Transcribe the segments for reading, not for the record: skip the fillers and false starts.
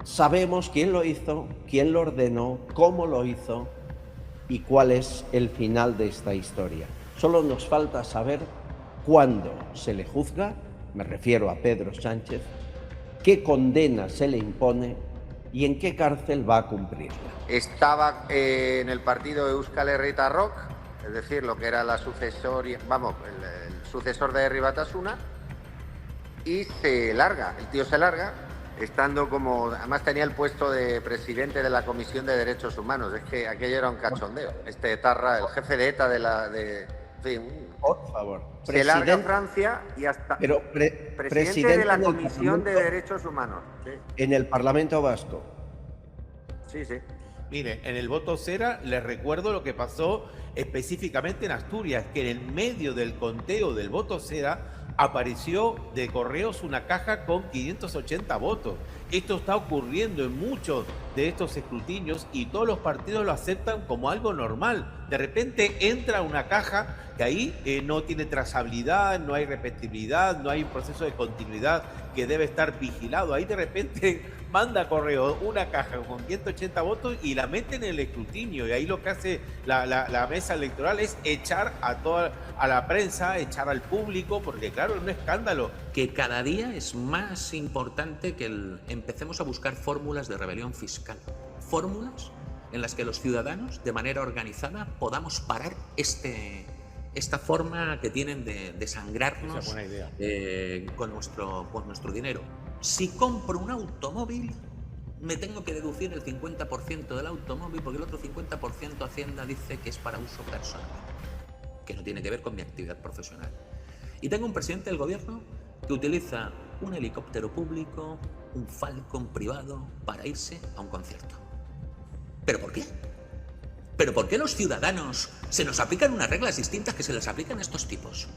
Sabemos quién lo hizo, quién lo ordenó, cómo lo hizo y cuál es el final de esta historia. Solo nos falta saber cuándo se le juzga, me refiero a Pedro Sánchez, qué condena se le impone y en qué cárcel va a cumplirla. Estaba en el partido Euskal Herria Rock, es decir, lo que era el sucesor de Herri Batasuna, y se larga, el tío se larga, estando como, además tenía el puesto de presidente de la Comisión de Derechos Humanos. Es que aquello era un cachondeo. Este etarra, el jefe de ETA por favor. Se larga a Francia y hasta presidente de la Comisión de Derechos Humanos. Sí. En el Parlamento Vasco. Sí, sí. Mire, en el voto cera les recuerdo lo que pasó específicamente en Asturias, que en el medio del conteo del voto cera apareció de correos una caja con 580 votos. Esto está ocurriendo en muchos de estos escrutinios y todos los partidos lo aceptan como algo normal. De repente entra una caja que ahí no tiene trazabilidad, no hay repetibilidad, no hay un proceso de continuidad que debe estar vigilado. Ahí de repente manda correo una caja con 580 votos y la mete en el escrutinio, y ahí lo que hace la mesa electoral es echar a la prensa, echar al público, porque claro, es un escándalo. Que cada día es más importante que empecemos a buscar fórmulas de rebelión fiscal, fórmulas en las que los ciudadanos de manera organizada podamos parar esta forma que tienen de sangrarnos con nuestro dinero. Si compro un automóvil, me tengo que deducir el 50% del automóvil porque el otro 50% Hacienda dice que es para uso personal, que no tiene que ver con mi actividad profesional. Y tengo un presidente del gobierno que utiliza un helicóptero público, un Falcon privado, para irse a un concierto. ¿Pero por qué? ¿Pero por qué los ciudadanos se nos aplican unas reglas distintas que se les aplican a estos tipos?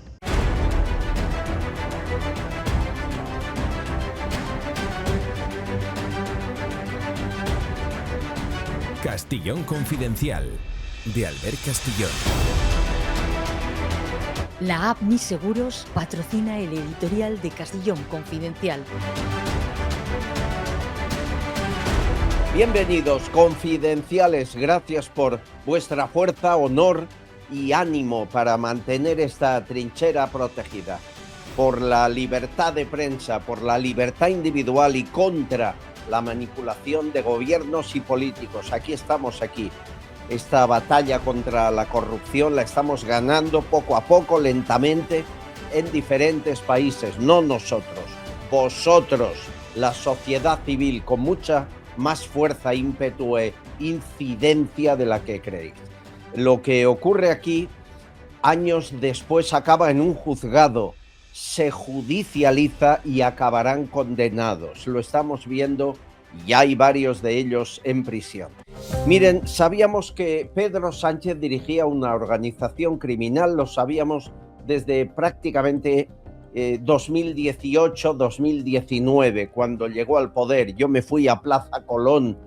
Castillón Confidencial, de Albert Castillón. La app Mi Seguros patrocina el editorial de Castillón Confidencial. Bienvenidos, confidenciales. Gracias por vuestra fuerza, honor y ánimo para mantener esta trinchera protegida. Por la libertad de prensa, por la libertad individual y contra la manipulación de gobiernos y políticos. Aquí estamos, aquí. Esta batalla contra la corrupción la estamos ganando poco a poco, lentamente, en diferentes países. No nosotros, vosotros, la sociedad civil, con mucha más fuerza, ímpetu e incidencia de la que creéis. Lo que ocurre aquí, años después, acaba en un juzgado, se judicializa y acabarán condenados. Lo estamos viendo y hay varios de ellos en prisión. Miren, sabíamos que Pedro Sánchez dirigía una organización criminal, lo sabíamos desde prácticamente 2018-2019, cuando llegó al poder. Yo me fui a Plaza Colón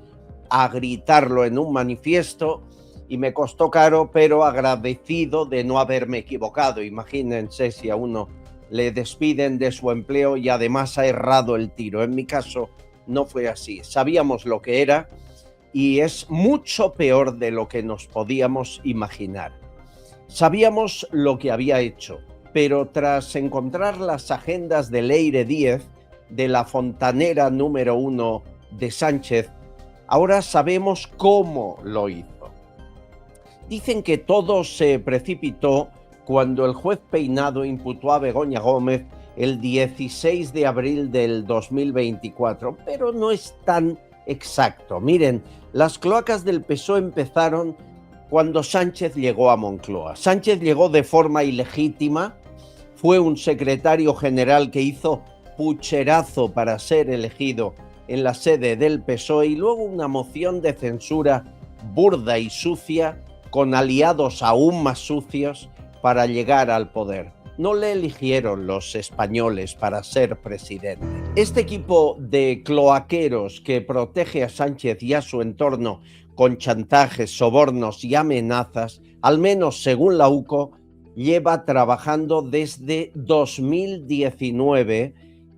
a gritarlo en un manifiesto y me costó caro, pero agradecido de no haberme equivocado. Imagínense si a uno le despiden de su empleo y además ha errado el tiro. En mi caso no fue así. Sabíamos lo que era y es mucho peor de lo que nos podíamos imaginar. Sabíamos lo que había hecho, pero tras encontrar las agendas de Leire Díez, de la fontanera número 1 de Sánchez, ahora sabemos cómo lo hizo. Dicen que todo se precipitó cuando el juez Peinado imputó a Begoña Gómez el 16 de abril del 2024, pero no es tan exacto. Miren, las cloacas del PSOE empezaron cuando Sánchez llegó a Moncloa. Sánchez llegó de forma ilegítima, fue un secretario general que hizo pucherazo para ser elegido en la sede del PSOE y luego una moción de censura burda y sucia con aliados aún más sucios para llegar al poder. No le eligieron los españoles para ser presidente. Este equipo de cloaqueros que protege a Sánchez y a su entorno con chantajes, sobornos y amenazas, al menos según la UCO, lleva trabajando desde 2019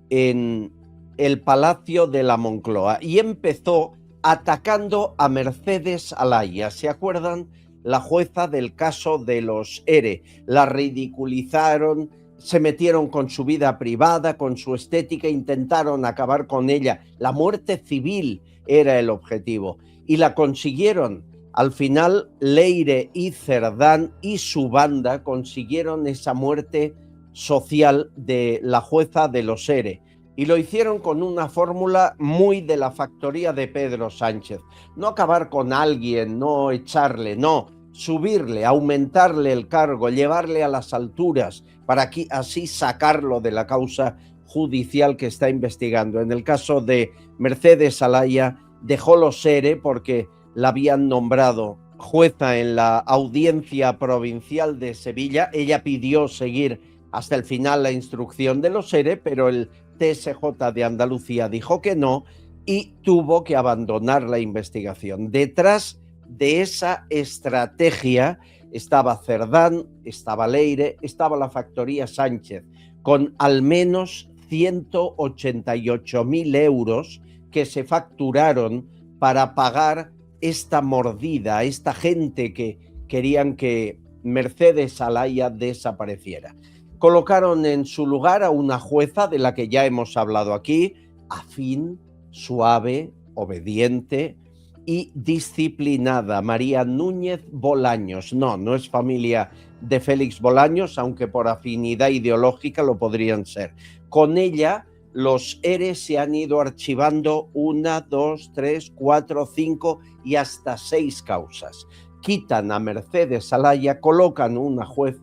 en el Palacio de la Moncloa y empezó atacando a Mercedes Alaya. ¿Se acuerdan? La jueza del caso de los ERE. La ridiculizaron, se metieron con su vida privada, con su estética, intentaron acabar con ella. La muerte civil era el objetivo y la consiguieron. Al final, Leire y Cerdán y su banda consiguieron esa muerte social de la jueza de los ERE. Y lo hicieron con una fórmula muy de la factoría de Pedro Sánchez. No acabar con alguien, no echarle, no, subirle, aumentarle el cargo, llevarle a las alturas para así sacarlo de la causa judicial que está investigando. En el caso de Mercedes Alaya, dejó los ERE porque la habían nombrado jueza en la Audiencia Provincial de Sevilla. Ella pidió seguir hasta el final la instrucción de los ERE, pero el TSJ de Andalucía dijo que no y tuvo que abandonar la investigación. Detrás de esa estrategia estaba Cerdán, estaba Leire, estaba la factoría Sánchez, con al menos 188.000 euros que se facturaron para pagar esta mordida a esta gente que querían que Mercedes Alaya desapareciera. Colocaron en su lugar a una jueza de la que ya hemos hablado aquí, afín, suave, obediente y disciplinada, María Núñez Bolaños. No es familia de Félix Bolaños, aunque por afinidad ideológica lo podrían ser. Con ella, los ERE se han ido archivando 1, 2, 3, 4, 5 y hasta 6 causas. Quitan a Mercedes Alaya, colocan una juez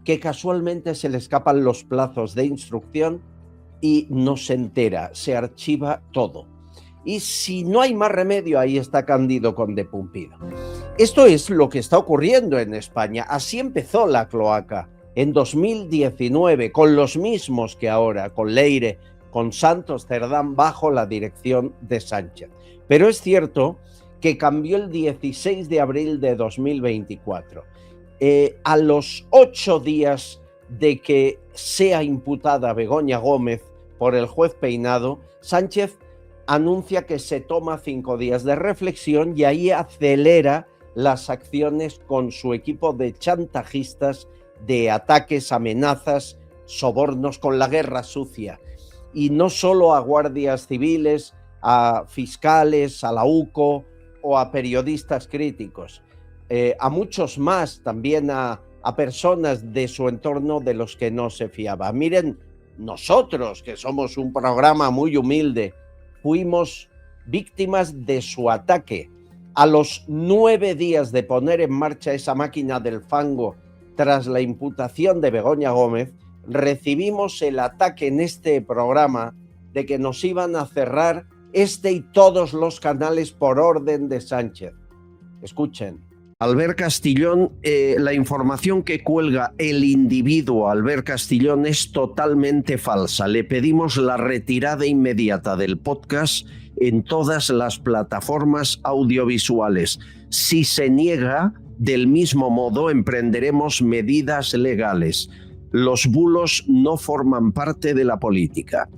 que casualmente se le escapan los plazos de instrucción y no se entera, se archiva todo. Y si no hay más remedio, ahí está Cándido Conde Pumpido. Esto es lo que está ocurriendo en España. Así empezó la cloaca en 2019, con los mismos que ahora, con Leire, con Santos Cerdán, bajo la dirección de Sánchez. Pero es cierto que cambió el 16 de abril de 2024. A los 8 días de que sea imputada Begoña Gómez por el juez Peinado, Sánchez anuncia que se toma 5 días de reflexión y ahí acelera las acciones con su equipo de chantajistas, de ataques, amenazas, sobornos, con la guerra sucia. Y no solo a guardias civiles, a fiscales, a la UCO o a periodistas críticos. A muchos más, también a personas de su entorno de los que no se fiaba. Miren, nosotros, que somos un programa muy humilde, fuimos víctimas de su ataque. A los 9 días de poner en marcha esa máquina del fango tras la imputación de Begoña Gómez, recibimos el ataque en este programa de que nos iban a cerrar este y todos los canales por orden de Sánchez. Escuchen. Albert Castillón, la información que cuelga el individuo Albert Castillón es totalmente falsa. Le pedimos la retirada inmediata del podcast en todas las plataformas audiovisuales. Si se niega, del mismo modo emprenderemos medidas legales. Los bulos no forman parte de la política.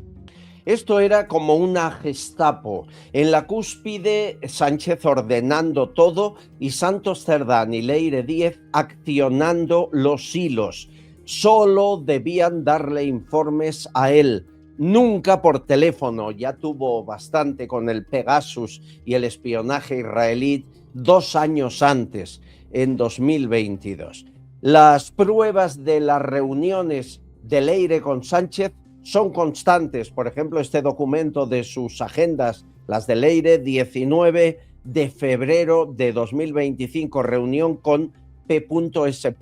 Esto era como una Gestapo. En la cúspide, Sánchez ordenando todo y Santos Cerdán y Leire Díez accionando los hilos. Solo debían darle informes a él, nunca por teléfono. Ya tuvo bastante con el Pegasus y el espionaje israelí 2 años antes, en 2022. Las pruebas de las reuniones de Leire con Sánchez son constantes. Por ejemplo, este documento de sus agendas, las de Leire, 19 de febrero de 2025, reunión con P.S.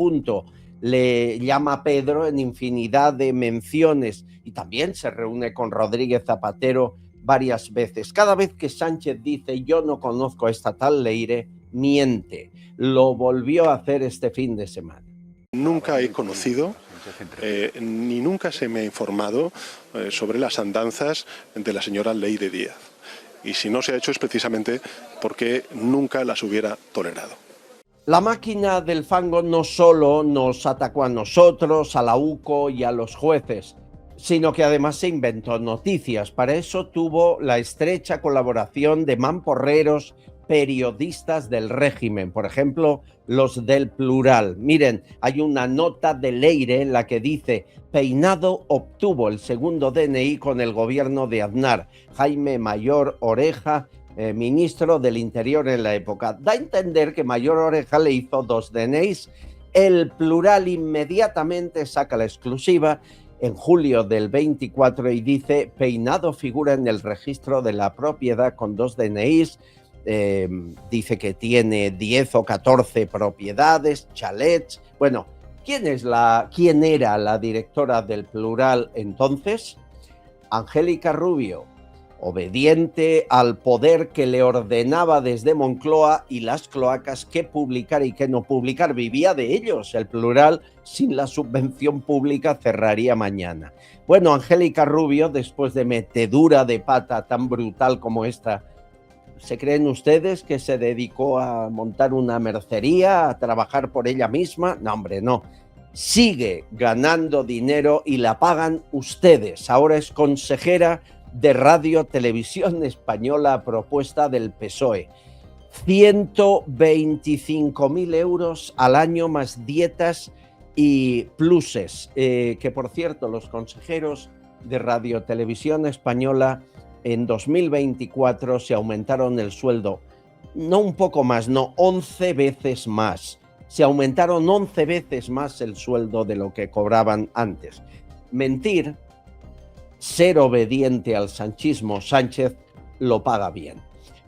Le llama Pedro en infinidad de menciones y también se reúne con Rodríguez Zapatero varias veces. Cada vez que Sánchez dice yo no conozco a esta tal Leire, miente. Lo volvió a hacer este fin de semana. Nunca he conocido ni nunca se me ha informado sobre las andanzas de la señora Leire Díez. Y si no se ha hecho es precisamente porque nunca las hubiera tolerado. La máquina del fango no solo nos atacó a nosotros, a la UCO y a los jueces, sino que además se inventó noticias. Para eso tuvo la estrecha colaboración de mamporreros periodistas del régimen, por ejemplo, los del Plural. Miren, hay una nota de Leire en la que dice: Peinado obtuvo el segundo DNI con el gobierno de Aznar. Jaime Mayor Oreja, ministro del Interior en la época. Da a entender que Mayor Oreja le hizo 2 DNIs. El Plural inmediatamente saca la exclusiva en julio del 24 y dice: Peinado figura en el registro de la propiedad con 2 DNIs. Dice que tiene 10 o 14 propiedades, chalets. Bueno, ¿quién era la directora del Plural entonces? Angélica Rubio, obediente al poder que le ordenaba desde Moncloa y las cloacas qué publicar y qué no publicar. Vivía de ellos. El Plural, sin la subvención pública, cerraría mañana. Bueno, Angélica Rubio, después de metedura de pata tan brutal como esta, ¿se creen ustedes que se dedicó a montar una mercería, a trabajar por ella misma? No, hombre, no. Sigue ganando dinero y la pagan ustedes. Ahora es consejera de Radio Televisión Española a propuesta del PSOE. 125.000 euros al año más dietas y pluses. Que por cierto, los consejeros de Radio Televisión Española en 2024 se aumentaron el sueldo, no un poco más, no, 11 veces más. Se aumentaron 11 veces más el sueldo de lo que cobraban antes. Mentir, ser obediente al sanchismo, Sánchez lo paga bien.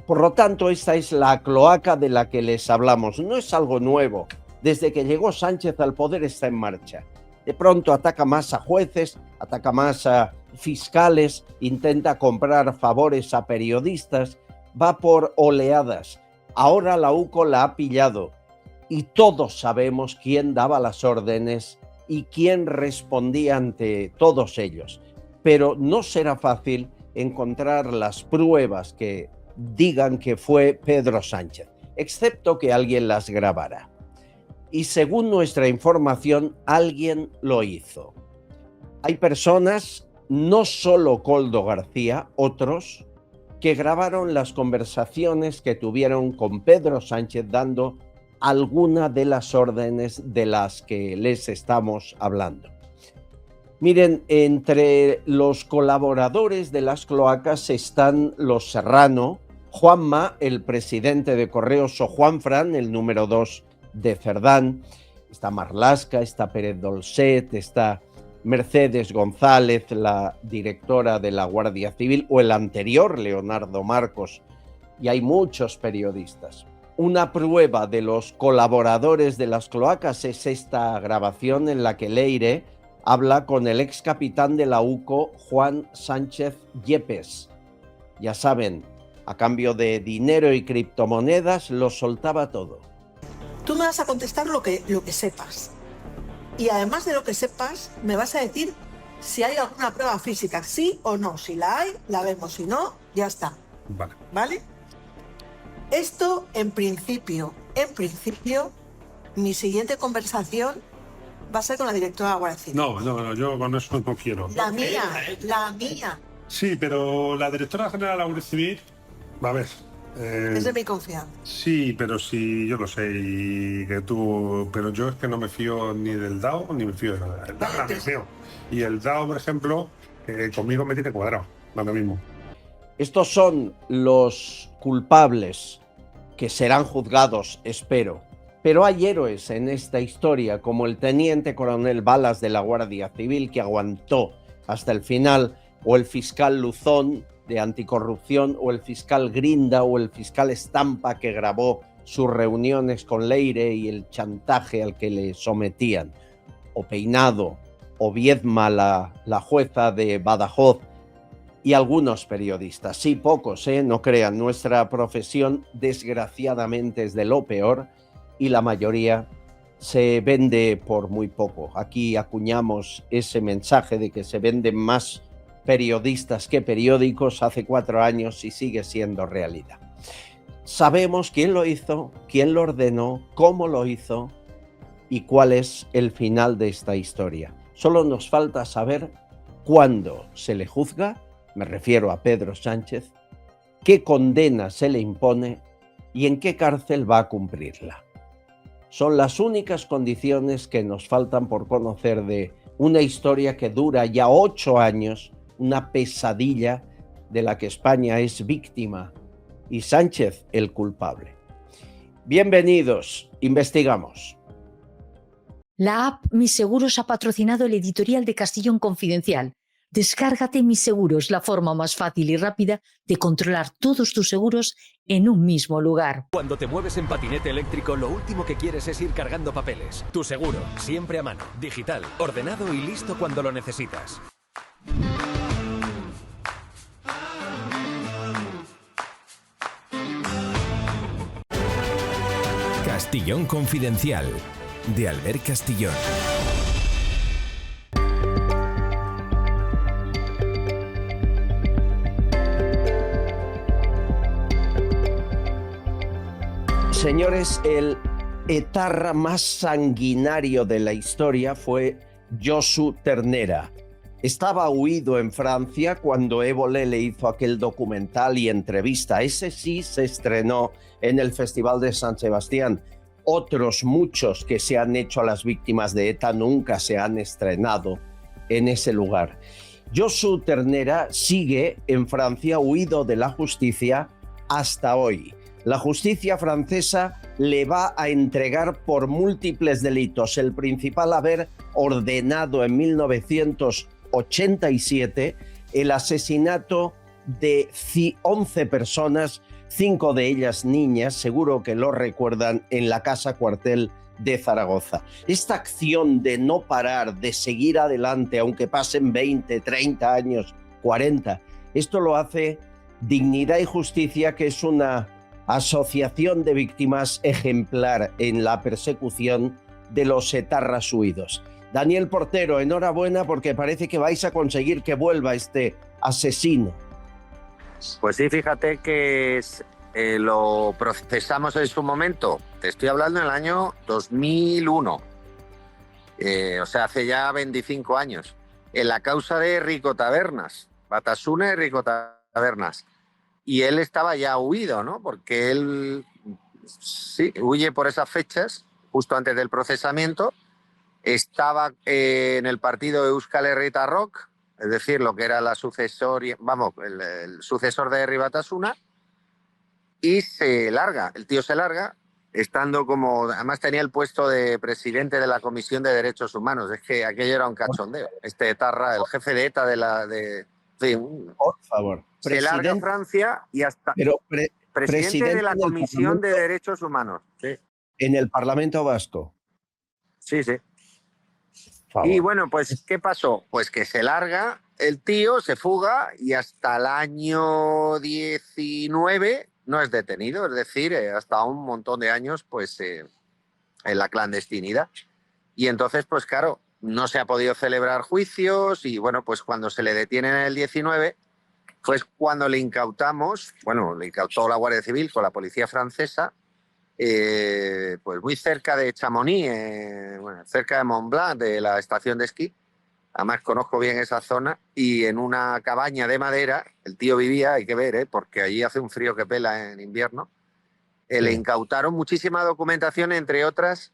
Por lo tanto, esta es la cloaca de la que les hablamos. No es algo nuevo. Desde que llegó Sánchez al poder está en marcha. De pronto ataca más a jueces, ataca más a fiscales, intenta comprar favores a periodistas, va por oleadas. Ahora la UCO la ha pillado y todos sabemos quién daba las órdenes y quién respondía ante todos ellos. Pero no será fácil encontrar las pruebas que digan que fue Pedro Sánchez, excepto que alguien las grabara. Y según nuestra información, alguien lo hizo. Hay personas, no solo Koldo García, otros, que grabaron las conversaciones que tuvieron con Pedro Sánchez dando alguna de las órdenes de las que les estamos hablando. Miren, entre los colaboradores de las cloacas están los Serrano, Juanma, el presidente de Correos, o Juanfran, el número 2 de Cerdán, está Marlaska, está Pérez Dolcet, está Mercedes González, la directora de la Guardia Civil, o el anterior, Leonardo Marcos, y hay muchos periodistas. Una prueba de los colaboradores de las cloacas es esta grabación en la que Leire habla con el ex capitán de la UCO, Juan Sánchez Yepes. Ya saben, a cambio de dinero y criptomonedas, lo soltaba todo. Tú me vas a contestar lo que sepas. Y además de lo que sepas, me vas a decir si hay alguna prueba física, sí o no. Si la hay, la vemos. Si no, ya está. ¿Vale? Esto, en principio, mi siguiente conversación va a ser con la directora de la Guardia Civil. No, yo con eso no quiero. La mía. Sí, pero la directora general de la Guardia Civil, a ver... es de mi confianza. Sí, pero sí, yo lo sé, y que tú... Pero yo es que no me fío ni del DAO, ni me fío de nada. El DAO me fío. Y el DAO, por ejemplo, conmigo me tiene cuadrado, lo mismo. Estos son los culpables que serán juzgados, espero. Pero hay héroes en esta historia, como el teniente coronel Balas de la Guardia Civil, que aguantó hasta el final, o el fiscal Luzón de anticorrupción, o el fiscal Grinda, o el fiscal Estampa, que grabó sus reuniones con Leire y el chantaje al que le sometían, o Peinado, o Viedma, la jueza de Badajoz, y algunos periodistas. Sí, pocos, no crean, nuestra profesión desgraciadamente es de lo peor y la mayoría se vende por muy poco. Aquí acuñamos ese mensaje de que se venden más periodistas que periódicos hace 4 años y sigue siendo realidad. Sabemos quién lo hizo, quién lo ordenó, cómo lo hizo y cuál es el final de esta historia. Solo nos falta saber cuándo se le juzga, me refiero a Pedro Sánchez, qué condena se le impone y en qué cárcel va a cumplirla. Son las únicas condiciones que nos faltan por conocer de una historia que dura ya 8 años, una pesadilla de la que España es víctima y Sánchez el culpable. Bienvenidos, investigamos. La app Mis Seguros ha patrocinado el editorial de Castellón Confidencial. Descárgate Mis Seguros, la forma más fácil y rápida de controlar todos tus seguros en un mismo lugar. Cuando te mueves en patinete eléctrico, lo último que quieres es ir cargando papeles. Tu seguro, siempre a mano, digital, ordenado y listo cuando lo necesitas. Castellón Confidencial, de Albert Castillón. Señores, el etarra más sanguinario de la historia fue Josu Ternera. Estaba huido en Francia cuando Évole le hizo aquel documental y entrevista. Ese sí se estrenó en el Festival de San Sebastián. Otros muchos que se han hecho a las víctimas de ETA nunca se han estrenado en ese lugar. Josu Ternera sigue en Francia huido de la justicia hasta hoy. La justicia francesa le va a entregar por múltiples delitos. El principal haber ordenado en 1987 el asesinato de 11 personas, 5 de ellas niñas, seguro que lo recuerdan, en la casa cuartel de Zaragoza. Esta acción de no parar, de seguir adelante, aunque pasen 20, 30 años, 40, esto lo hace Dignidad y Justicia, que es una asociación de víctimas ejemplar en la persecución de los etarras huidos. Daniel Portero, enhorabuena porque parece que vais a conseguir que vuelva este asesino. Pues sí, fíjate que lo procesamos en su momento. Te estoy hablando en el año 2001. O sea, hace ya 25 años. En la causa de Rico Tabernas. Batasuna y Rico Tabernas. Y él estaba ya huido, ¿no? Porque él sí, huye por esas fechas, justo antes del procesamiento. Estaba en el partido Euskal Herria Rock, es decir, lo que era el sucesor de Herri Batasuna, y se larga, el tío se larga, estando como, además tenía el puesto de presidente de la Comisión de Derechos Humanos, es que aquello era un cachondeo. Este etarra, el jefe de ETA por favor. Se larga a Francia y hasta presidente de la Comisión de Derechos Humanos. Sí. En el Parlamento Vasco. Sí, sí. Y bueno, pues, ¿qué pasó? Pues que se larga, el tío se fuga y hasta el año 19 no es detenido, es decir, hasta un montón de años pues en la clandestinidad. Y entonces, pues claro, no se ha podido celebrar juicios y bueno, pues cuando se le detiene en el 19 fue cuando le incautó la Guardia Civil con la policía francesa, pues muy cerca de Chamonix, cerca de Montblanc, de la estación de esquí. Además conozco bien esa zona y en una cabaña de madera, el tío vivía, hay que ver, porque allí hace un frío que pela en invierno, le incautaron muchísima documentación, entre otras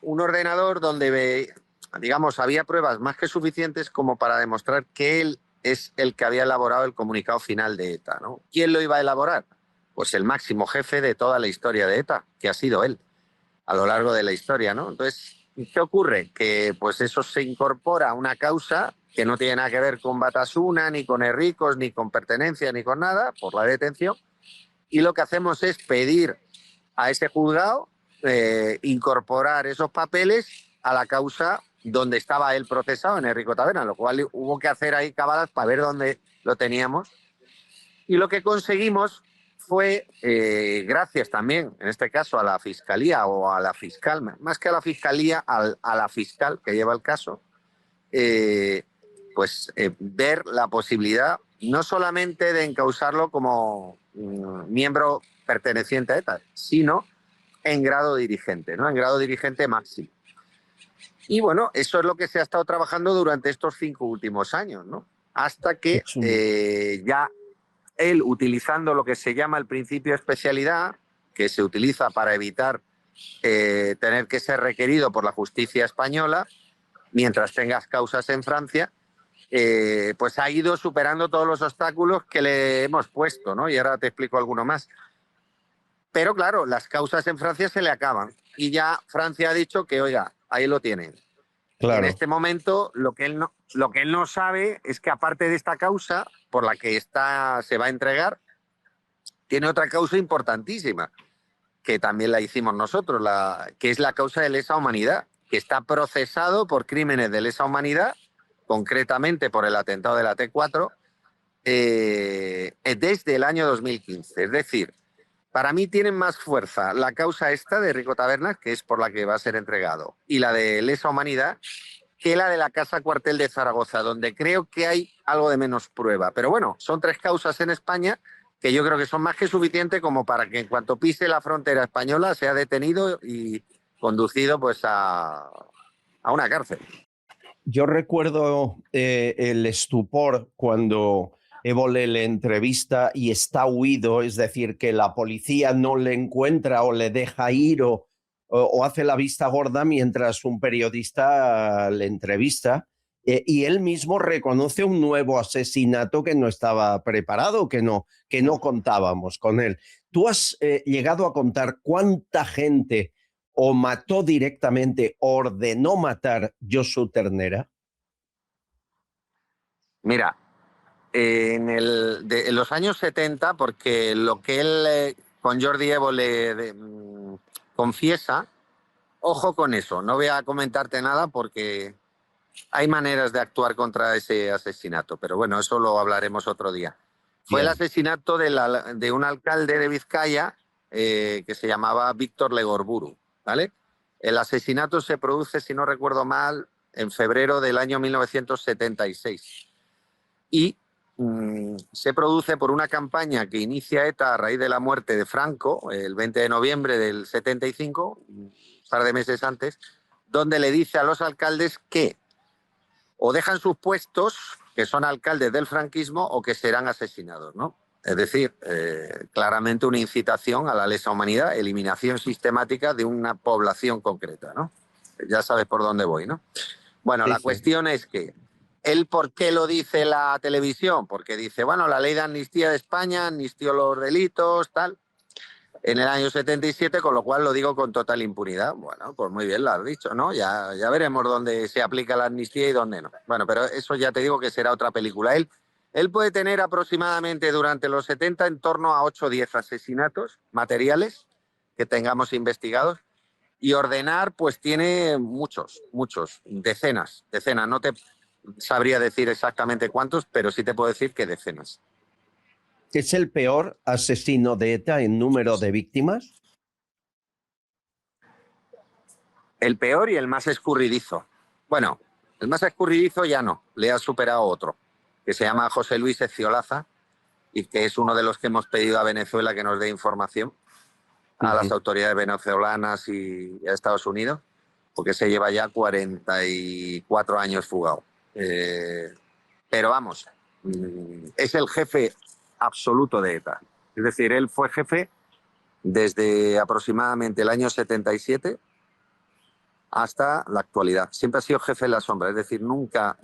un ordenador donde, digamos, había pruebas más que suficientes como para demostrar que él es el que había elaborado el comunicado final de ETA, ¿no? ¿Quién lo iba a elaborar? Pues el máximo jefe de toda la historia de ETA, que ha sido él, a lo largo de la historia, ¿no? Entonces, ¿qué ocurre? Que pues eso se incorpora a una causa que no tiene nada que ver con Batasuna, ni con Erricos, ni con pertenencia, ni con nada, por la detención. Y lo que hacemos es pedir a ese juzgado incorporar esos papeles a la causa donde estaba él procesado, en Rico Tabernas, lo cual hubo que hacer ahí cábalas para ver dónde lo teníamos. Y lo que conseguimos fue, gracias también, en este caso, a la Fiscalía o a la fiscal, más que a la Fiscalía, a la fiscal que lleva el caso, ver la posibilidad no solamente de encausarlo como miembro perteneciente a ETA, sino en grado dirigente, ¿no? En grado dirigente máximo. Y bueno, eso es lo que se ha estado trabajando durante estos 5 últimos años, ¿no? Hasta que ya él, utilizando lo que se llama el principio de especialidad, que se utiliza para evitar tener que ser requerido por la justicia española, mientras tengas causas en Francia, pues ha ido superando todos los obstáculos que le hemos puesto, ¿no? Y ahora te explico alguno más. Pero claro, las causas en Francia se le acaban y ya Francia ha dicho que, oiga, ahí lo tienen. Claro. En este momento, lo que él no sabe es que aparte de esta causa por la que se va a entregar, tiene otra causa importantísima, que también la hicimos nosotros, que es la causa de lesa humanidad, que está procesado por crímenes de lesa humanidad, concretamente por el atentado de la T4, desde el año 2015. Es decir, para mí tienen más fuerza la causa esta de Rico Tabernas, que es por la que va a ser entregado, y la de lesa humanidad, que la de la Casa Cuartel de Zaragoza, donde creo que hay algo de menos prueba. Pero bueno, son 3 causas en España que yo creo que son más que suficientes como para que en cuanto pise la frontera española sea detenido y conducido pues a una cárcel. Yo recuerdo el estupor cuando Évole le entrevista y está huido, es decir, que la policía no le encuentra o le deja ir o hace la vista gorda mientras un periodista le entrevista, y él mismo reconoce un nuevo asesinato que no estaba preparado, que no contábamos con él. ¿Tú has llegado a contar cuánta gente o mató directamente, ordenó matar Josu Ternera? Mira, en los años 70, porque lo que él con Jordi Évole confiesa, ojo con eso, no voy a comentarte nada porque hay maneras de actuar contra ese asesinato, pero bueno, eso lo hablaremos otro día. Fue el asesinato de un alcalde de Vizcaya que se llamaba Víctor Legorburu, ¿vale? El asesinato se produce, si no recuerdo mal, en febrero del año 1976. Y se produce por una campaña que inicia ETA a raíz de la muerte de Franco, el 20 de noviembre del 75, un par de meses antes, donde le dice a los alcaldes que o dejan sus puestos, que son alcaldes del franquismo, o que serán asesinados, ¿no? Es decir, claramente una incitación a la lesa humanidad, eliminación sistemática de una población concreta, ¿no? Ya sabes por dónde voy, ¿no? Bueno, Sí, la cuestión es que ¿él por qué lo dice la televisión? Porque dice, bueno, la ley de amnistía de España amnistió los delitos, tal, en el año 77, con lo cual lo digo con total impunidad. Bueno, pues muy bien lo has dicho, ¿no? Ya veremos dónde se aplica la amnistía y dónde no. Bueno, pero eso ya te digo que será otra película. Él puede tener aproximadamente durante los 70 en torno a 8 o 10 asesinatos materiales que tengamos investigados, y ordenar pues tiene muchos, decenas. No te sabría decir exactamente cuántos, pero sí te puedo decir que decenas. ¿Es el peor asesino de ETA en número de víctimas? El peor y el más escurridizo. Bueno, el más escurridizo ya no, le ha superado otro, que se llama José Luis Eciolaza, y que es uno de los que hemos pedido a Venezuela que nos dé información a las autoridades venezolanas y a Estados Unidos, porque se lleva ya 44 años fugado. Pero vamos, es el jefe absoluto de ETA. Es decir, él fue jefe desde aproximadamente el año 77 hasta la actualidad. Siempre ha sido jefe en la sombra, es decir, nunca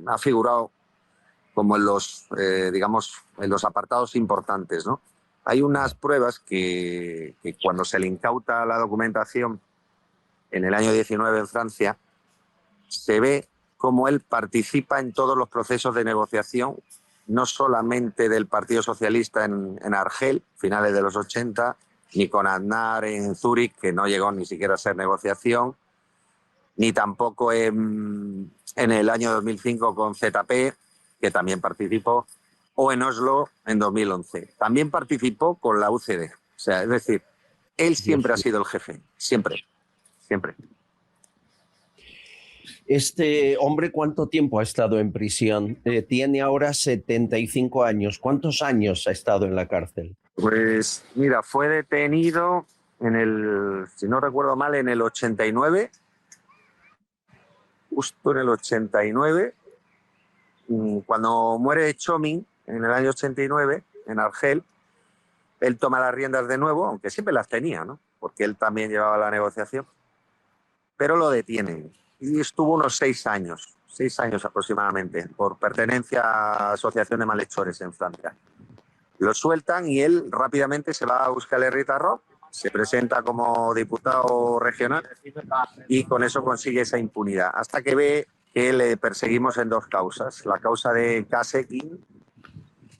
ha figurado como en los, digamos, en los apartados importantes, ¿no? Hay unas pruebas que cuando se le incauta la documentación en el año 19 en Francia, se ve cómo él participa en todos los procesos de negociación, no solamente del Partido Socialista en Argel, finales de los 80, ni con Aznar en Zúrich, que no llegó ni siquiera a ser negociación, ni tampoco en el año 2005 con ZP, que también participó, o en Oslo en 2011. También participó con la UCD. O sea, es decir, él siempre ha sido el jefe, siempre. Este hombre, ¿cuánto tiempo ha estado en prisión? Tiene ahora 75 años. ¿Cuántos años ha estado en la cárcel? Pues mira, fue detenido si no recuerdo mal, en el 89 justo en el 89, cuando muere Chomin en el año 89 en Argel. Él toma las riendas de nuevo, aunque siempre las tenía, ¿no? Porque él también llevaba la negociación, pero lo detienen y estuvo unos 6 años aproximadamente, por pertenencia a asociación de malhechores en Francia. Lo sueltan y él rápidamente se va a Euskal Herria Rock, se presenta como diputado regional y con eso consigue esa impunidad, hasta que ve que le perseguimos en 2 causas, la causa de Kasekin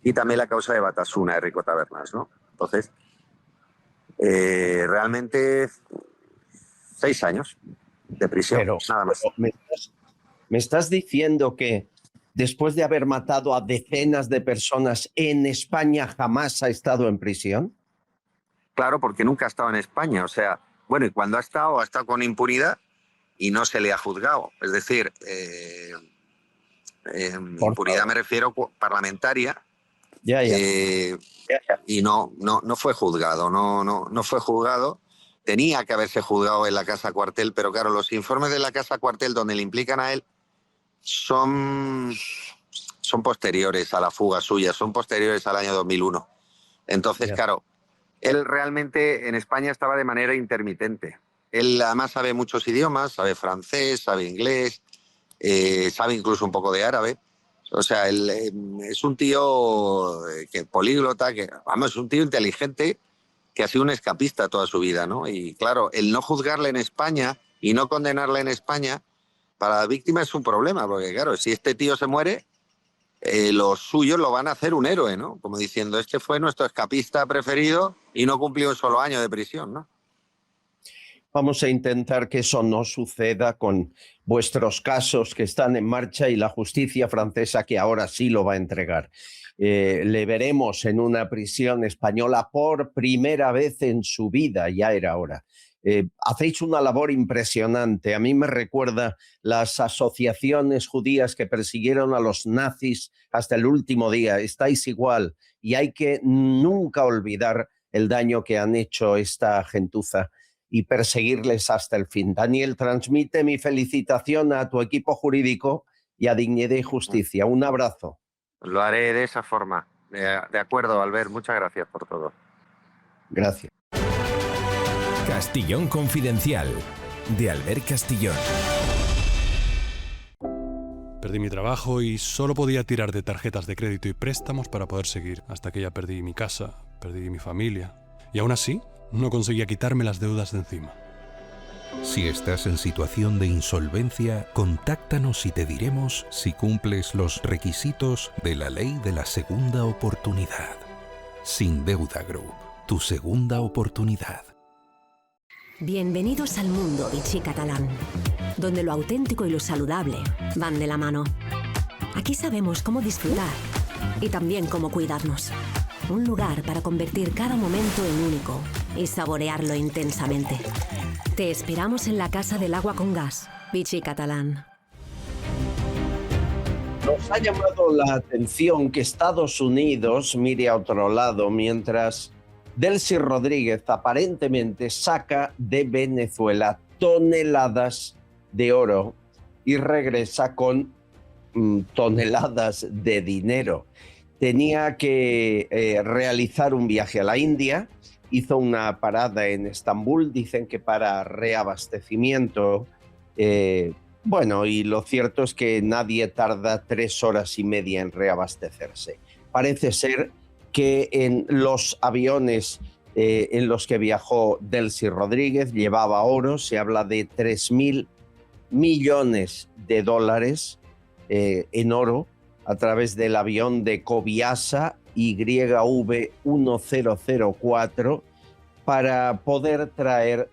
y también la causa de Batasuna, de Rico Tabernas, ¿no? Entonces, realmente 6 años de prisión, Pero, nada más. ¿Me estás diciendo que después de haber matado a decenas de personas en España jamás ha estado en prisión? Claro, porque nunca ha estado en España. O sea, bueno, y cuando ha estado con impunidad y no se le ha juzgado. Es decir, impunidad me refiero parlamentaria. Ya. Y no fue juzgado, no fue juzgado. Tenía que haberse juzgado en la Casa Cuartel, pero claro, los informes de la Casa Cuartel donde le implican a él son posteriores a la fuga suya, son posteriores al año 2001. Entonces, claro, él realmente en España estaba de manera intermitente. Él además sabe muchos idiomas, sabe francés, sabe inglés, sabe incluso un poco de árabe. O sea, él es un tío políglota, es un tío inteligente que ha sido un escapista toda su vida, ¿no? Y claro, el no juzgarle en España y no condenarle en España para la víctima es un problema, porque claro, si este tío se muere, los suyos lo van a hacer un héroe, ¿no? Como diciendo, este fue nuestro escapista preferido y no cumplió un solo año de prisión, ¿no? Vamos a intentar que eso no suceda con vuestros casos que están en marcha y la justicia francesa que ahora sí lo va a entregar. Le veremos en una prisión española por primera vez en su vida, ya era hora. Hacéis una labor impresionante. A mí me recuerda las asociaciones judías que persiguieron a los nazis hasta el último día. Estáis igual y hay que nunca olvidar el daño que han hecho esta gentuza y perseguirles hasta el fin. Daniel, transmite mi felicitación a tu equipo jurídico y a Dignidad y Justicia. Un abrazo. Lo haré de esa forma. De acuerdo, Albert. Muchas gracias por todo. Gracias. Castillón Confidencial, de Albert Castillón. Perdí mi trabajo y solo podía tirar de tarjetas de crédito y préstamos para poder seguir, hasta que ya perdí mi casa, perdí mi familia. Y aún así, no conseguía quitarme las deudas de encima. Si estás en situación de insolvencia, contáctanos y te diremos si cumples los requisitos de la ley de la segunda oportunidad. Sin Deuda Group, tu segunda oportunidad. Bienvenidos al mundo Vichy Catalán, donde lo auténtico y lo saludable van de la mano. Aquí sabemos cómo disfrutar y también cómo cuidarnos. Un lugar para convertir cada momento en único y saborearlo intensamente. Te esperamos en la Casa del Agua con Gas, Vichy Catalán. Nos ha llamado la atención que Estados Unidos mire a otro lado mientras Delcy Rodríguez aparentemente saca de Venezuela toneladas de oro y regresa con toneladas de dinero. Tenía que realizar un viaje a la India, hizo una parada en Estambul, dicen que para reabastecimiento. Bueno, y lo cierto es que nadie tarda 3 horas y media en reabastecerse. Parece ser que en los aviones en los que viajó Delcy Rodríguez llevaba oro, se habla de 3.000 millones de dólares en oro, a través del avión de Coviasa YV-1004 para poder traer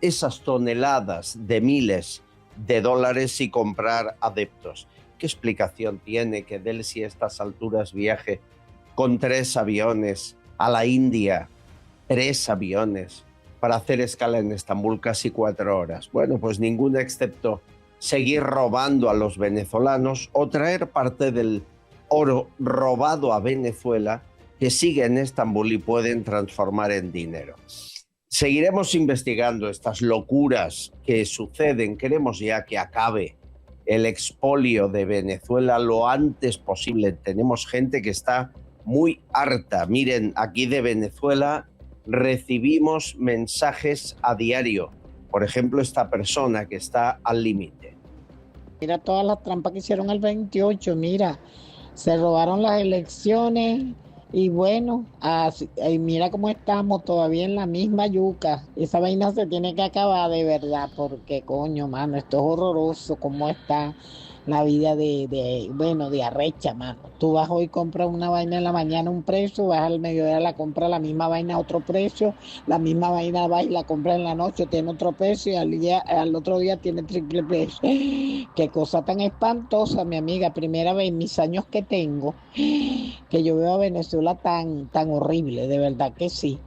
esas toneladas de miles de dólares y comprar adeptos. ¿Qué explicación tiene que Delcy a estas alturas viaje con 3 aviones a la India? 3 aviones para hacer escala en Estambul casi 4 horas. Bueno, pues ninguna excepto seguir robando a los venezolanos o traer parte del oro robado a Venezuela que sigue en Estambul y pueden transformar en dinero. Seguiremos investigando estas locuras que suceden. Queremos ya que acabe el expolio de Venezuela lo antes posible. Tenemos gente que está muy harta. Miren, aquí de Venezuela recibimos mensajes a diario. Por ejemplo, esta persona que está al límite. Mira todas las trampas que hicieron el 28, mira, se robaron las elecciones y bueno, mira cómo estamos todavía en la misma yuca. Esa vaina se tiene que acabar de verdad, porque coño, mano, esto es horroroso, cómo está la vida de arrecha, mano. Tú vas hoy, compras una vaina en la mañana un precio, vas al mediodía la compras la misma vaina a otro precio, la misma vaina vas y la compras en la noche, tiene otro precio y al otro día tiene triple precio. Qué cosa tan espantosa, mi amiga. Primera vez en mis años que tengo que yo veo a Venezuela tan horrible, de verdad que sí.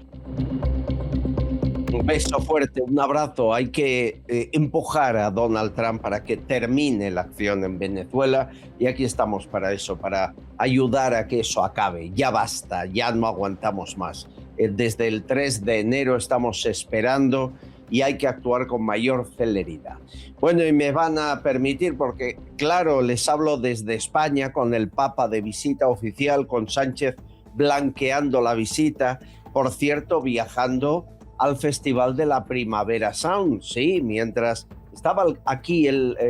Un beso fuerte, un abrazo. Hay que empujar a Donald Trump para que termine la acción en Venezuela y aquí estamos para eso, para ayudar a que eso acabe. Ya basta, ya no aguantamos más. Desde el 3 de enero estamos esperando y hay que actuar con mayor celeridad. Bueno, y me van a permitir, porque claro, les hablo desde España con el Papa de visita oficial, con Sánchez blanqueando la visita, por cierto, viajando al Festival de la Primavera Sound, sí, mientras estaba aquí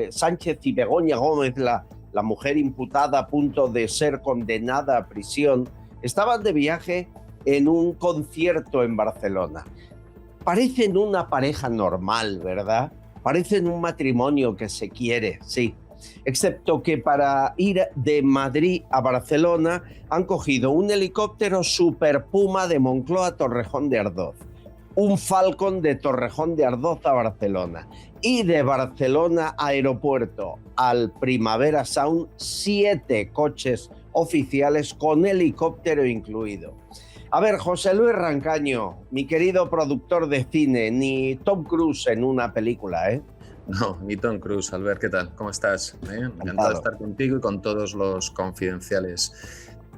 Sánchez y Begoña Gómez, la mujer imputada a punto de ser condenada a prisión, estaban de viaje en un concierto en Barcelona. Parecen una pareja normal, ¿verdad? Parecen un matrimonio que se quiere, sí. Excepto que para ir de Madrid a Barcelona han cogido un helicóptero Super Puma de Moncloa a Torrejón de Ardoz, un Falcon de Torrejón de Ardoz a Barcelona y de Barcelona aeropuerto al Primavera Sound 7 coches oficiales con helicóptero incluido. A ver, José Luis Rancaño, mi querido productor de cine, ni Tom Cruise en una película, ¿eh? No, ni Tom Cruise. Albert, ¿qué tal? ¿Cómo estás? Encantado de estar contigo y con todos los confidenciales.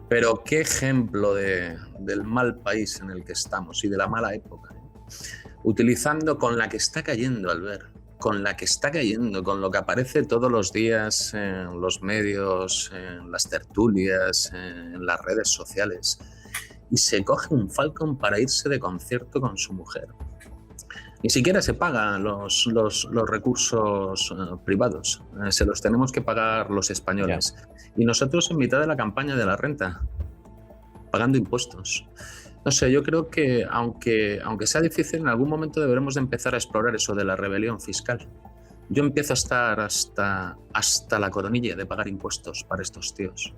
Pero qué ejemplo del mal país en el que estamos y de la mala época. Utilizando con la que está cayendo, Albert, con la que está cayendo, con lo que aparece todos los días en los medios, en las tertulias, en las redes sociales. Y se coge un Falcon para irse de concierto con su mujer. Ni siquiera se pagan los recursos privados, se los tenemos que pagar los españoles. Y nosotros en mitad de la campaña de la renta, pagando impuestos. No sé, yo creo que aunque sea difícil, en algún momento deberemos de empezar a explorar eso de la rebelión fiscal. Yo empiezo a estar hasta la coronilla de pagar impuestos para estos tíos.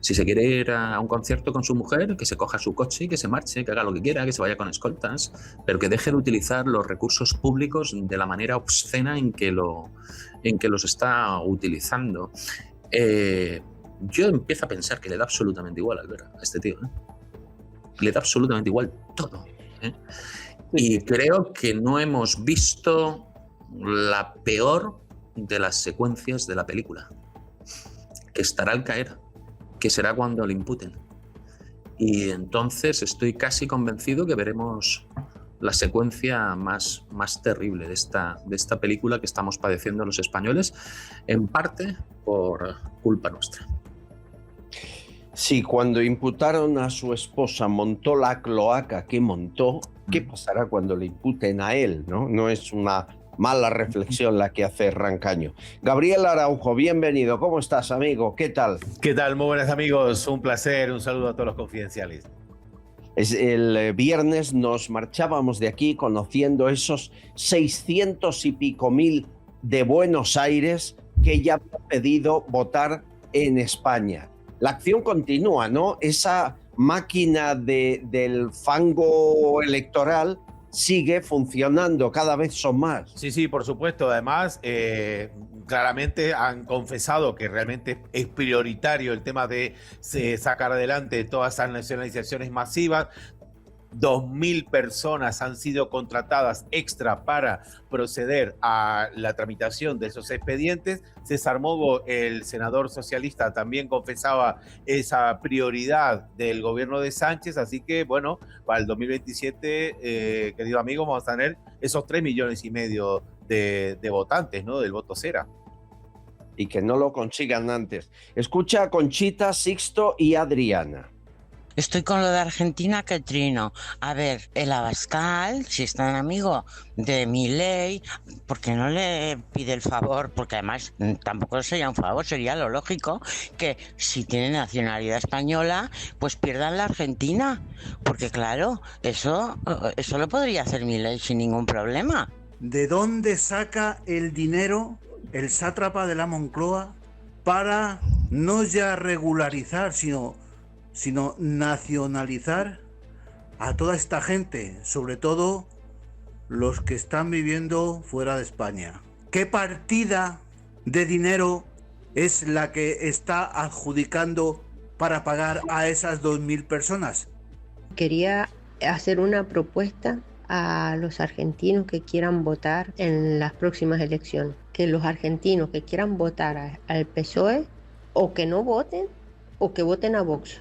Si se quiere ir a un concierto con su mujer, que se coja su coche y que se marche, que haga lo que quiera, que se vaya con escoltas, pero que deje de utilizar los recursos públicos de la manera obscena en que los está utilizando. Yo empiezo a pensar que le da absolutamente igual a este tío, ¿eh? Le da absolutamente igual todo, ¿eh? Y creo que no hemos visto la peor de las secuencias de la película, que estará al caer, que será cuando le imputen. Y entonces estoy casi convencido que veremos la secuencia más terrible de esta película que estamos padeciendo los españoles, en parte por culpa nuestra. Sí, cuando imputaron a su esposa montó la cloaca que montó, ¿qué pasará cuando le imputen a él? No es una mala reflexión la que hace Rancaño. Gabriel Araujo, bienvenido. ¿Cómo estás, amigo? ¿Qué tal? ¿Qué tal? Muy buenas, amigos. Un placer. Un saludo a todos los confidenciales. El viernes nos marchábamos de aquí conociendo esos 600 y pico mil de Buenos Aires que ya han pedido votar en España. La acción continúa, ¿no? Esa máquina del fango electoral sigue funcionando, cada vez son más. Sí, por supuesto. Además, claramente han confesado que realmente es prioritario el tema de sacar adelante todas esas nacionalizaciones masivas. 2.000 personas han sido contratadas extra para proceder a la tramitación de esos expedientes. César Mogo, el senador socialista, también confesaba esa prioridad del gobierno de Sánchez, así que bueno, para el 2027, querido amigo, vamos a tener esos 3,5 millones de votantes, ¿no?, del voto cera. y que no lo consigan antes. Escucha a Conchita, Sixto y Adriana. Estoy con lo de Argentina que trino. A ver, el Abascal, si es tan amigo de Milei, ¿por qué no le pide el favor? Porque además tampoco sería un favor, sería lo lógico que si tiene nacionalidad española, pues pierdan la Argentina. Porque claro, eso lo podría hacer Milei sin ningún problema. ¿De dónde saca el dinero el sátrapa de la Moncloa para no ya regularizar, sino nacionalizar a toda esta gente, sobre todo los que están viviendo fuera de España? ¿Qué partida de dinero es la que está adjudicando para pagar a esas 2.000 personas? Quería hacer una propuesta a los argentinos que quieran votar en las próximas elecciones. Que los argentinos que quieran votar al PSOE, o que no voten, o que voten a Vox.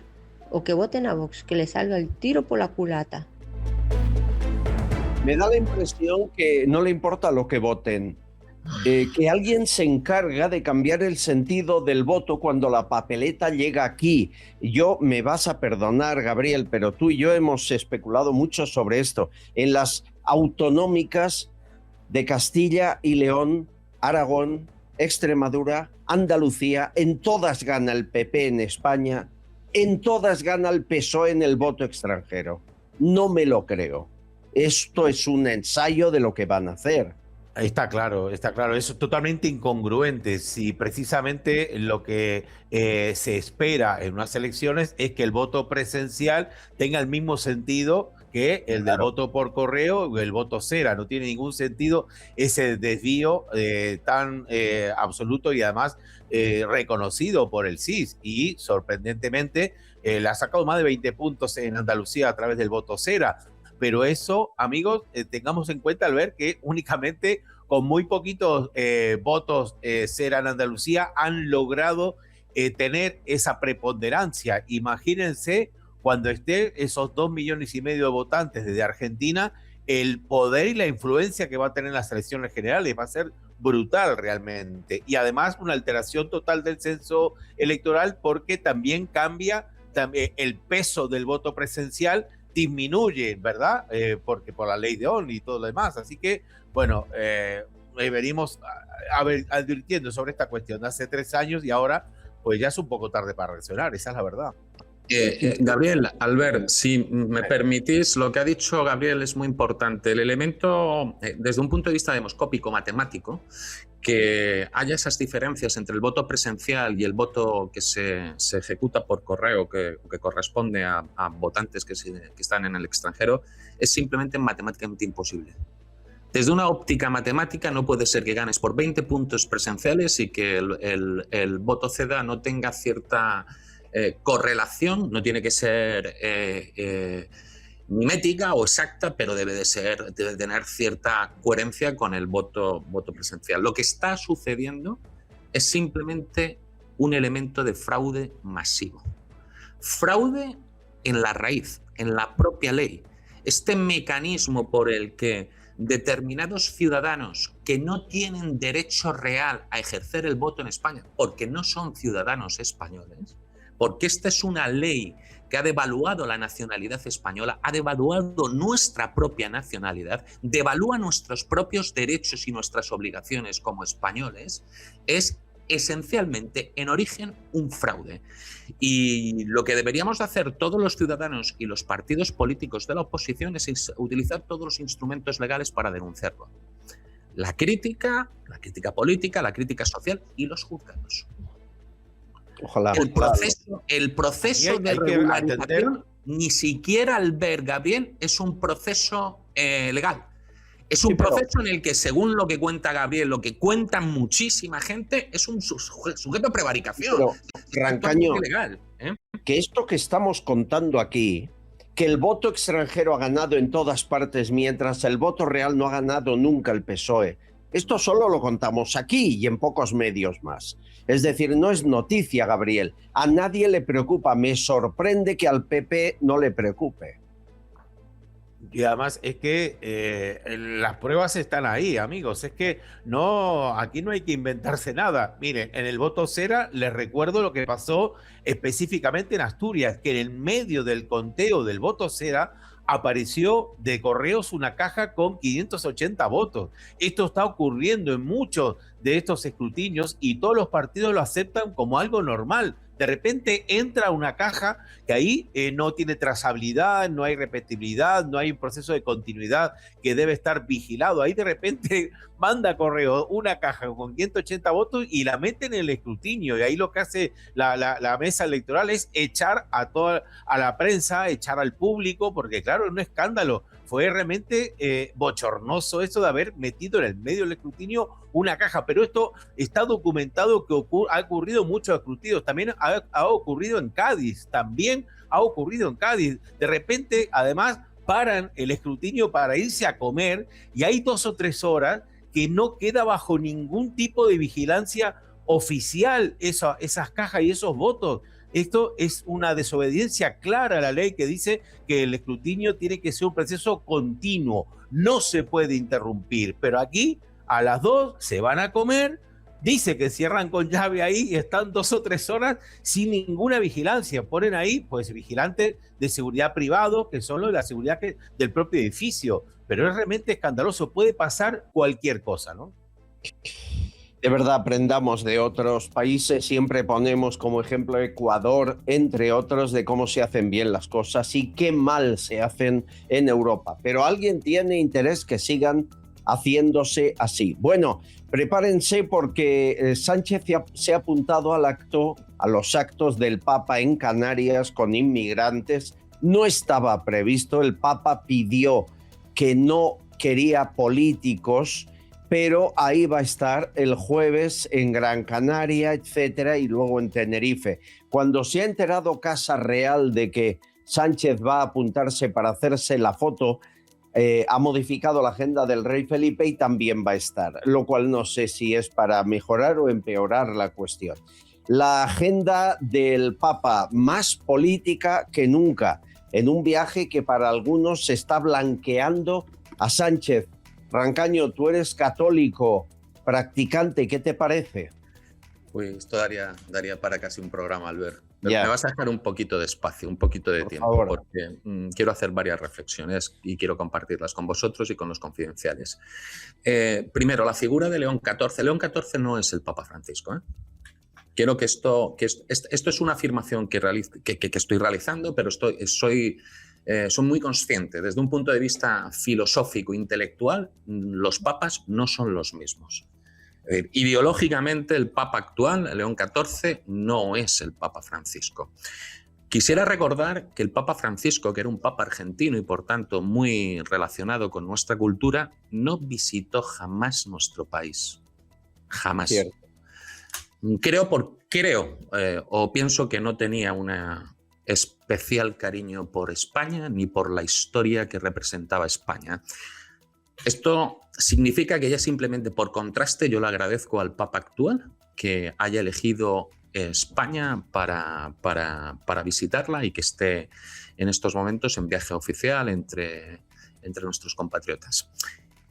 O que voten a Vox, que le salga el tiro por la culata. Me da la impresión que no le importa lo que voten, que alguien se encarga de cambiar el sentido del voto cuando la papeleta llega aquí. Yo, me vas a perdonar, Gabriel, pero tú y yo hemos especulado mucho sobre esto. En las autonómicas de Castilla y León, Aragón, Extremadura, Andalucía, en todas gana el PP en España, en todas gana el PSOE en el voto extranjero. No me lo creo. Esto es un ensayo de lo que van a hacer. Está claro, es totalmente incongruente si precisamente lo que se espera en unas elecciones es que el voto presencial tenga el mismo sentido que el del voto por correo o el voto cera. No tiene ningún sentido ese desvío tan absoluto y además reconocido por el CIS, y sorprendentemente le ha sacado más de 20 puntos en Andalucía a través del voto cera. Pero eso, amigos, tengamos en cuenta al ver que únicamente con muy poquitos votos cera en Andalucía han logrado tener esa preponderancia. Imagínense cuando esté esos 2,5 millones de votantes desde Argentina, el poder y la influencia que va a tener en las elecciones generales va a ser brutal realmente. Y además una alteración total del censo electoral, porque también cambia el peso del voto presencial, disminuye, ¿verdad? Porque por la ley de Ohl y todo lo demás. Así que, bueno, venimos advirtiendo sobre esta cuestión hace 3 años y ahora pues ya es un poco tarde para reaccionar, esa es la verdad. Gabriel, Albert, si me permitís, lo que ha dicho Gabriel es muy importante. El elemento, desde un punto de vista demoscópico, matemático, que haya esas diferencias entre el voto presencial y el voto que se ejecuta por correo, que corresponde a votantes que están en el extranjero, es simplemente matemáticamente imposible. Desde una óptica matemática no puede ser que ganes por 20 puntos presenciales y que el voto ceda no tenga cierta correlación, no tiene que ser mimética o exacta, pero debe tener cierta coherencia con el voto presencial. Lo que está sucediendo es simplemente un elemento de fraude masivo. Fraude en la raíz, en la propia ley. Este mecanismo por el que determinados ciudadanos que no tienen derecho real a ejercer el voto en España, porque no son ciudadanos españoles, porque esta es una ley que ha devaluado la nacionalidad española, ha devaluado nuestra propia nacionalidad, devalúa nuestros propios derechos y nuestras obligaciones como españoles, es esencialmente en origen un fraude. Y lo que deberíamos hacer todos los ciudadanos y los partidos políticos de la oposición es utilizar todos los instrumentos legales para denunciarlo. La crítica política, la crítica social y los juzgados. Ojalá. El proceso de regularización, ni siquiera al ver, Gabriel, es un proceso legal. Es un proceso en el que, según lo que cuenta Gabriel, lo que cuenta muchísima gente, es un sujeto de prevaricación. Pero, Rancaño, ilegal, que esto que estamos contando aquí, que el voto extranjero ha ganado en todas partes, mientras el voto real no ha ganado nunca el PSOE. Esto solo lo contamos aquí y en pocos medios más. Es decir, no es noticia, Gabriel. A nadie le preocupa. Me sorprende que al PP no le preocupe. Y además es que las pruebas están ahí, amigos. Es que no, aquí no hay que inventarse nada. Miren, en el voto cera les recuerdo lo que pasó específicamente en Asturias, que en el medio del conteo del voto cera apareció de correos una caja con 580 votos. Esto está ocurriendo en muchos de estos escrutinios y todos los partidos lo aceptan como algo normal. De repente entra una caja que ahí no tiene trazabilidad, no hay repetibilidad, no hay un proceso de continuidad que debe estar vigilado. Ahí de repente manda correo una caja con 180 votos y la mete en el escrutinio. Y ahí lo que hace la mesa electoral es echar a la prensa, echar al público, porque claro, es un escándalo. Fue realmente bochornoso eso de haber metido en el medio del escrutinio una caja, pero esto está documentado que ha ocurrido en muchos escrutinios, también ha ocurrido en Cádiz, De repente, además, paran el escrutinio para irse a comer y hay 2 o 3 horas que no queda bajo ningún tipo de vigilancia oficial esas cajas y esos votos. Esto es una desobediencia clara a la ley que dice que el escrutinio tiene que ser un proceso continuo, no se puede interrumpir, pero aquí a las 2 se van a comer, dice que cierran con llave ahí y están 2 o 3 horas sin ninguna vigilancia, ponen ahí pues vigilantes de seguridad privados que son los de la seguridad del propio edificio, pero es realmente escandaloso, puede pasar cualquier cosa, ¿no? De verdad, aprendamos de otros países, siempre ponemos como ejemplo Ecuador, entre otros, de cómo se hacen bien las cosas y qué mal se hacen en Europa. Pero alguien tiene interés que sigan haciéndose así. Bueno, prepárense porque Sánchez se ha apuntado a los actos del Papa en Canarias con inmigrantes. No estaba previsto, el Papa pidió que no quería políticos, pero ahí va a estar el jueves en Gran Canaria, etcétera, y luego en Tenerife. Cuando se ha enterado Casa Real de que Sánchez va a apuntarse para hacerse la foto, ha modificado la agenda del rey Felipe y también va a estar, lo cual no sé si es para mejorar o empeorar la cuestión. La agenda del Papa más política que nunca, en un viaje que para algunos se está blanqueando a Sánchez. Rancaño, tú eres católico, practicante, ¿qué te parece? Pues esto daría para casi un programa, Albert. Pero me vas a dejar un poquito de espacio, un poquito de tiempo, favor. Porque quiero hacer varias reflexiones y quiero compartirlas con vosotros y con los confidenciales. Primero, la figura de León XIV. León XIV no es el Papa Francisco, ¿eh? Quiero que esto es una afirmación que estoy realizando, pero soy muy consciente. Desde un punto de vista filosófico, intelectual, los papas no son los mismos. Ideológicamente, el Papa actual, León XIV, no es el Papa Francisco. Quisiera recordar que el Papa Francisco, que era un Papa argentino y por tanto muy relacionado con nuestra cultura, no visitó jamás nuestro país. Jamás. Cierto. Pienso que no tenía una especial cariño por España ni por la historia que representaba España. Esto significa que ya simplemente por contraste yo le agradezco al Papa actual que haya elegido España para visitarla y que esté en estos momentos en viaje oficial entre nuestros compatriotas.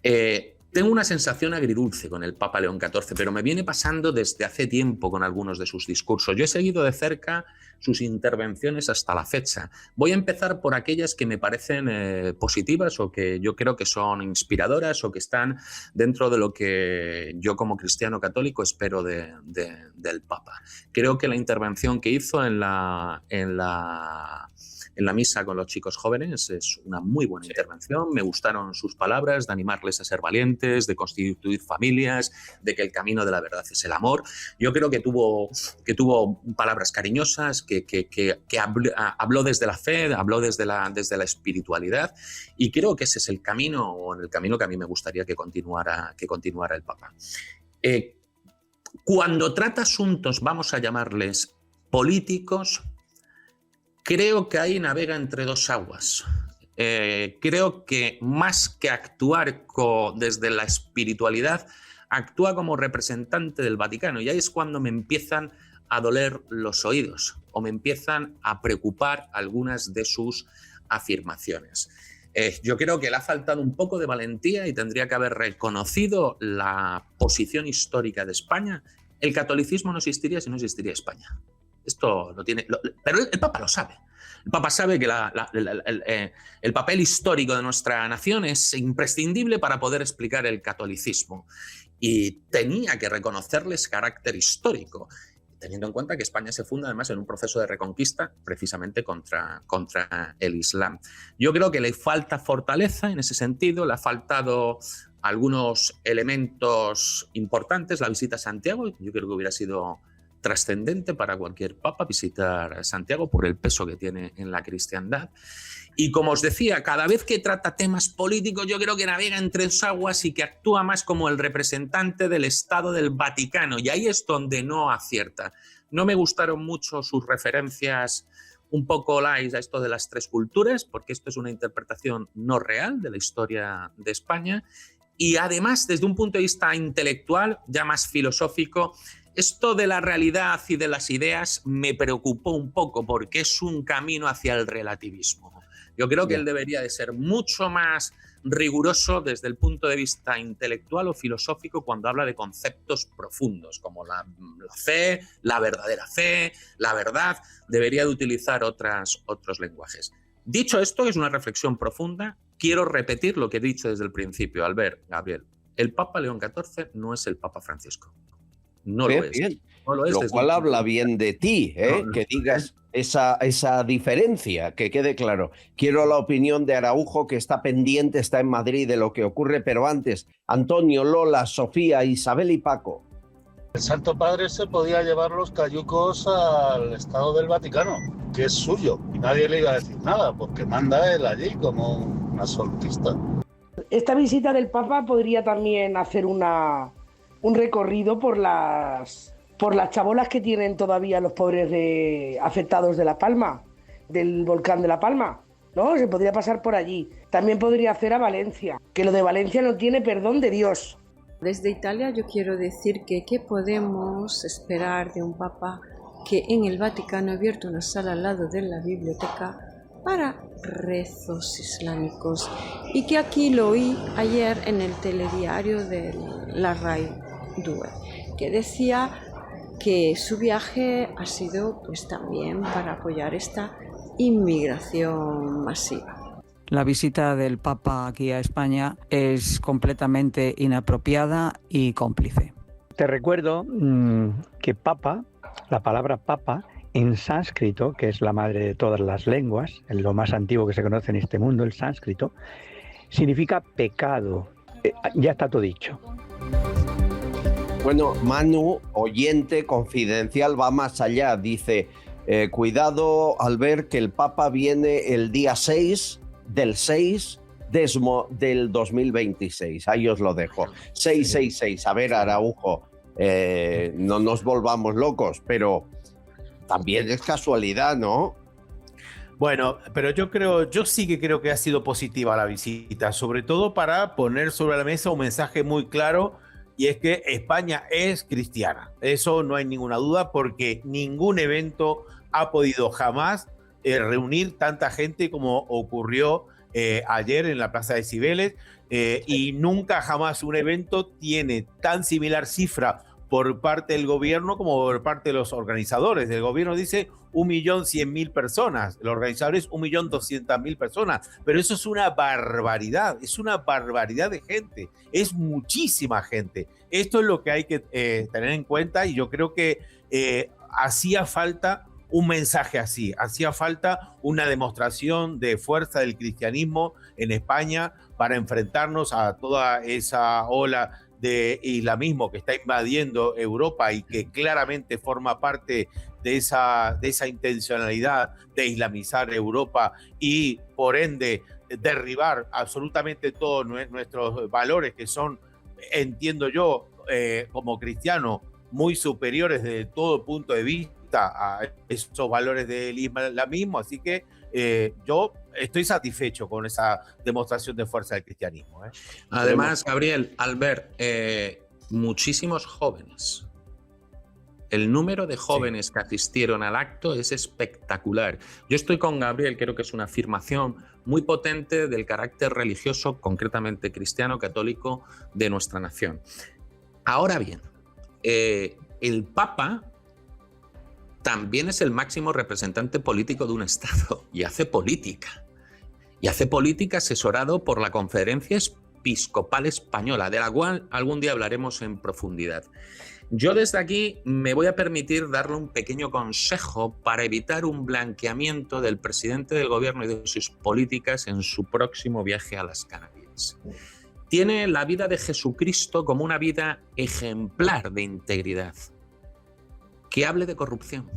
Tengo una sensación agridulce con el Papa León XIV, pero me viene pasando desde hace tiempo con algunos de sus discursos. Yo he seguido de cerca sus intervenciones hasta la fecha. Voy a empezar por aquellas que me parecen positivas o que yo creo que son inspiradoras o que están dentro de lo que yo como cristiano católico espero del Papa. Creo que la intervención que hizo en la misa con los chicos jóvenes es una muy buena intervención. Me gustaron sus palabras de animarles a ser valientes, de constituir familias, de que el camino de la verdad es el amor. Yo creo que tuvo palabras cariñosas, que habló desde la fe, habló desde la espiritualidad, y creo que ese es el camino, o el camino que a mí me gustaría que continuara el Papa. Cuando trata asuntos, vamos a llamarles políticos, creo que ahí navega entre dos aguas. Creo que más que actuar desde la espiritualidad, actúa como representante del Vaticano, y ahí es cuando me empiezan a doler los oídos o me empiezan a preocupar algunas de sus afirmaciones. Yo creo que le ha faltado un poco de valentía y tendría que haber reconocido la posición histórica de España. El catolicismo no existiría si no existiría España. Esto lo tiene, pero el Papa lo sabe. El Papa sabe que el papel histórico de nuestra nación es imprescindible para poder explicar el catolicismo y tenía que reconocerles carácter histórico, teniendo en cuenta que España se funda además en un proceso de reconquista precisamente contra el Islam. Yo creo que le falta fortaleza en ese sentido, le ha faltado algunos elementos importantes. La visita a Santiago, yo creo que hubiera sido trascendente para cualquier papa visitar Santiago por el peso que tiene en la cristiandad. Y como os decía, cada vez que trata temas políticos, yo creo que navega entre dos aguas y que actúa más como el representante del Estado del Vaticano, y ahí es donde no acierta. No me gustaron mucho sus referencias un poco light a esto de las tres culturas, porque esto es una interpretación no real de la historia de España, y además, desde un punto de vista intelectual, ya más filosófico, esto de la realidad y de las ideas me preocupó un poco porque es un camino hacia el relativismo. Yo creo que él debería de ser mucho más riguroso desde el punto de vista intelectual o filosófico cuando habla de conceptos profundos como la fe, la verdadera fe, la verdad. Debería de utilizar otros lenguajes. Dicho esto, que es una reflexión profunda, quiero repetir lo que he dicho desde el principio, Albert, Gabriel. El Papa León XIV no es el Papa Francisco. No lo es. Bien. No lo es. Lo cual habla bien de ti, que digas esa diferencia, que quede claro. Quiero la opinión de Araujo, que está pendiente, está en Madrid de lo que ocurre, pero antes, Antonio, Lola, Sofía, Isabel y Paco. El Santo Padre se podía llevar los cayucos al Estado del Vaticano, que es suyo, y nadie le iba a decir nada, porque manda él allí como un absolutista. Esta visita del Papa podría también hacer un recorrido por las chabolas que tienen todavía los pobres afectados de La Palma, del volcán de La Palma, ¿no? Se podría pasar por allí. También podría hacer a Valencia, que lo de Valencia no tiene perdón de Dios. Desde Italia yo quiero decir que ¿qué podemos esperar de un papa que en el Vaticano ha abierto una sala al lado de la biblioteca para rezos islámicos? Y que aquí lo oí ayer en el telediario de la RAI 2, que decía que su viaje ha sido pues también para apoyar esta inmigración masiva. La visita del Papa aquí a España es completamente inapropiada y cómplice. Te recuerdo que Papa, la palabra Papa, en sánscrito, que es la madre de todas las lenguas, lo más antiguo que se conoce en este mundo, el sánscrito, significa pecado. Ya está todo dicho. Bueno, Manu, oyente confidencial, va más allá. Dice, cuidado al ver que el Papa viene el día 6 del 6 del 2026. Ahí os lo dejo. 666. A ver, Araujo, no nos volvamos locos, pero también es casualidad, ¿no? Bueno, pero yo sí que creo que ha sido positiva la visita, sobre todo para poner sobre la mesa un mensaje muy claro, y es que España es cristiana. Eso no hay ninguna duda, porque ningún evento ha podido jamás reunir tanta gente como ocurrió ayer en la Plaza de Cibeles, y nunca jamás un evento tiene tan similar cifra por parte del gobierno como por parte de los organizadores. El gobierno dice 1.100.000 personas, los organizadores 1.200.000 personas, pero eso es una barbaridad de gente, es muchísima gente. Esto es lo que hay que tener en cuenta, y yo creo que hacía falta un mensaje así, hacía falta una demostración de fuerza del cristianismo en España para enfrentarnos a toda esa ola de islamismo que está invadiendo Europa y que claramente forma parte de esa intencionalidad de islamizar Europa y por ende derribar absolutamente todos nuestros valores, que son, entiendo yo, como cristiano, muy superiores desde todo punto de vista a esos valores del islamismo. Así que yo estoy satisfecho con esa demostración de fuerza del cristianismo. Además, Gabriel, Albert, muchísimos jóvenes El número de jóvenes que asistieron al acto es espectacular. Yo estoy con Gabriel, creo que es una afirmación muy potente del carácter religioso, concretamente cristiano, católico, de nuestra nación. Ahora bien, el Papa también es el máximo representante político de un Estado y hace política. Y hace política asesorado por la Conferencia Episcopal Española, de la cual algún día hablaremos en profundidad. Yo desde aquí me voy a permitir darle un pequeño consejo para evitar un blanqueamiento del presidente del gobierno y de sus políticas en su próximo viaje a las Canarias. Tiene la vida de Jesucristo como una vida ejemplar de integridad. Que hable de corrupción,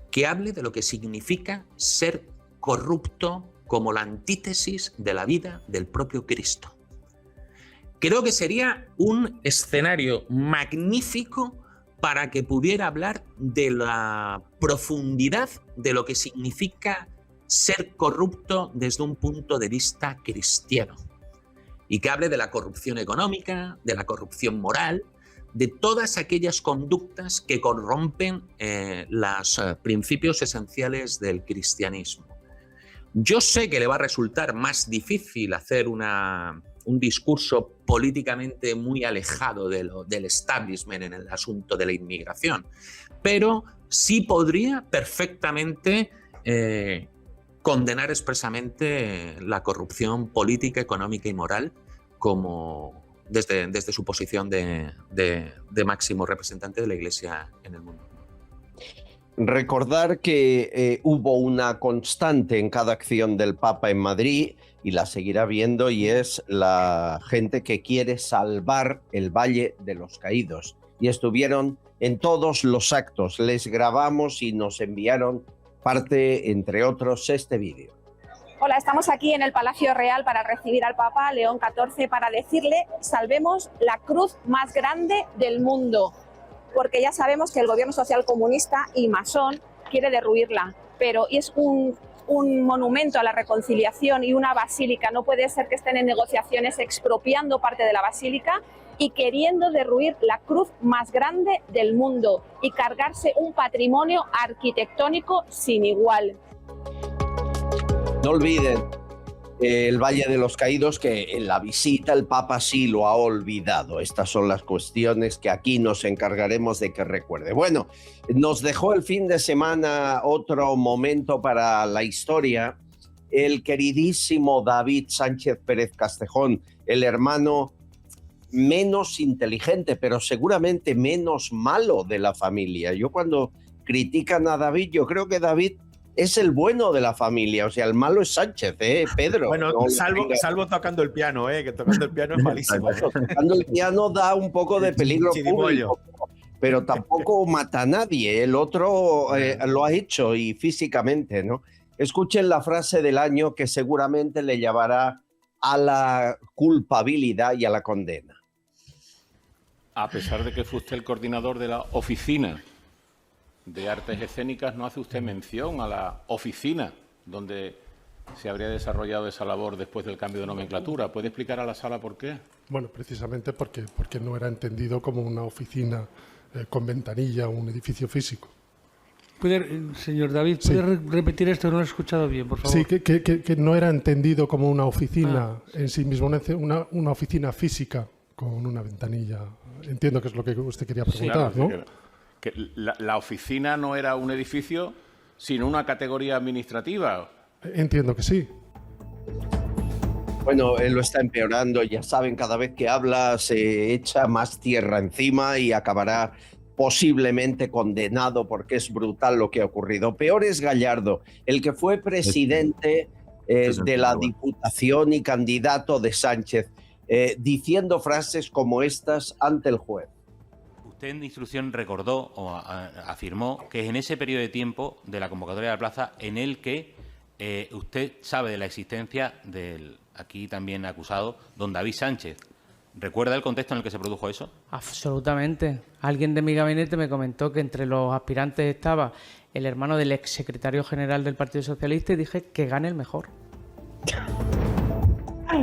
que hable de lo que significa ser corrupto como la antítesis de la vida del propio Cristo. Creo que sería un escenario magnífico para que pudiera hablar de la profundidad de lo que significa ser corrupto desde un punto de vista cristiano. Y que hable de la corrupción económica, de la corrupción moral, de todas aquellas conductas que corrompen los principios esenciales del cristianismo. Yo sé que le va a resultar más difícil hacer un discurso políticamente muy alejado del establishment en el asunto de la inmigración, pero sí podría perfectamente condenar expresamente la corrupción política, económica y moral como desde su posición de máximo representante de la Iglesia en el mundo. Recordar que hubo una constante en cada acción del Papa en Madrid y la seguirá viendo, y es la gente que quiere salvar el Valle de los Caídos. Y estuvieron en todos los actos, les grabamos y nos enviaron parte, entre otros, este vídeo. Hola, estamos aquí en el Palacio Real para recibir al Papa León XIV para decirle: salvemos la cruz más grande del mundo. Porque ya sabemos que el gobierno social comunista y masón quiere derruirla, pero es un monumento a la reconciliación y una basílica. No puede ser que estén en negociaciones expropiando parte de la basílica y queriendo derruir la cruz más grande del mundo y cargarse un patrimonio arquitectónico sin igual. No olviden el Valle de los Caídos, que en la visita el Papa sí lo ha olvidado. Estas son las cuestiones que aquí nos encargaremos de que recuerde. Bueno, nos dejó el fin de semana otro momento para la historia. El queridísimo David Sánchez Pérez Castejón, el hermano menos inteligente, pero seguramente menos malo de la familia. Yo cuando critican a David, yo creo que David es el bueno de la familia, o sea, el malo es Sánchez, Pedro. Bueno, no, salvo tocando el piano, que tocando el piano es malísimo. Tocando el piano da un poco de peligro público, pero tampoco mata a nadie. El otro lo ha hecho, y físicamente, ¿no? Escuchen la frase del año que seguramente le llevará a la culpabilidad y a la condena. A pesar de que fue usted el coordinador de la oficina de Artes Escénicas, no hace usted mención a la oficina donde se habría desarrollado esa labor después del cambio de nomenclatura. ¿Puede explicar a la sala por qué? Bueno, precisamente porque no era entendido como una oficina con ventanilla o un edificio físico. Señor David, ¿puede repetir esto? No lo he escuchado bien, por favor. Sí, que no era entendido como una oficina en sí mismo, una oficina física con una ventanilla. Entiendo que es lo que usted quería preguntar, sí, ¿no? Que la oficina no era un edificio, sino una categoría administrativa. Entiendo que sí. Bueno, él lo está empeorando, ya saben, cada vez que habla se echa más tierra encima y acabará posiblemente condenado, porque es brutal lo que ha ocurrido. Peor es Gallardo, el que fue presidente de la Diputación y candidato de Sánchez, diciendo frases como estas ante el juez. Usted en instrucción recordó o afirmó que es en ese periodo de tiempo de la convocatoria de la plaza en el que usted sabe de la existencia del aquí también acusado don David Sánchez. ¿Recuerda el contexto en el que se produjo eso? Absolutamente. Alguien de mi gabinete me comentó que entre los aspirantes estaba el hermano del exsecretario general del Partido Socialista y dije que gane el mejor.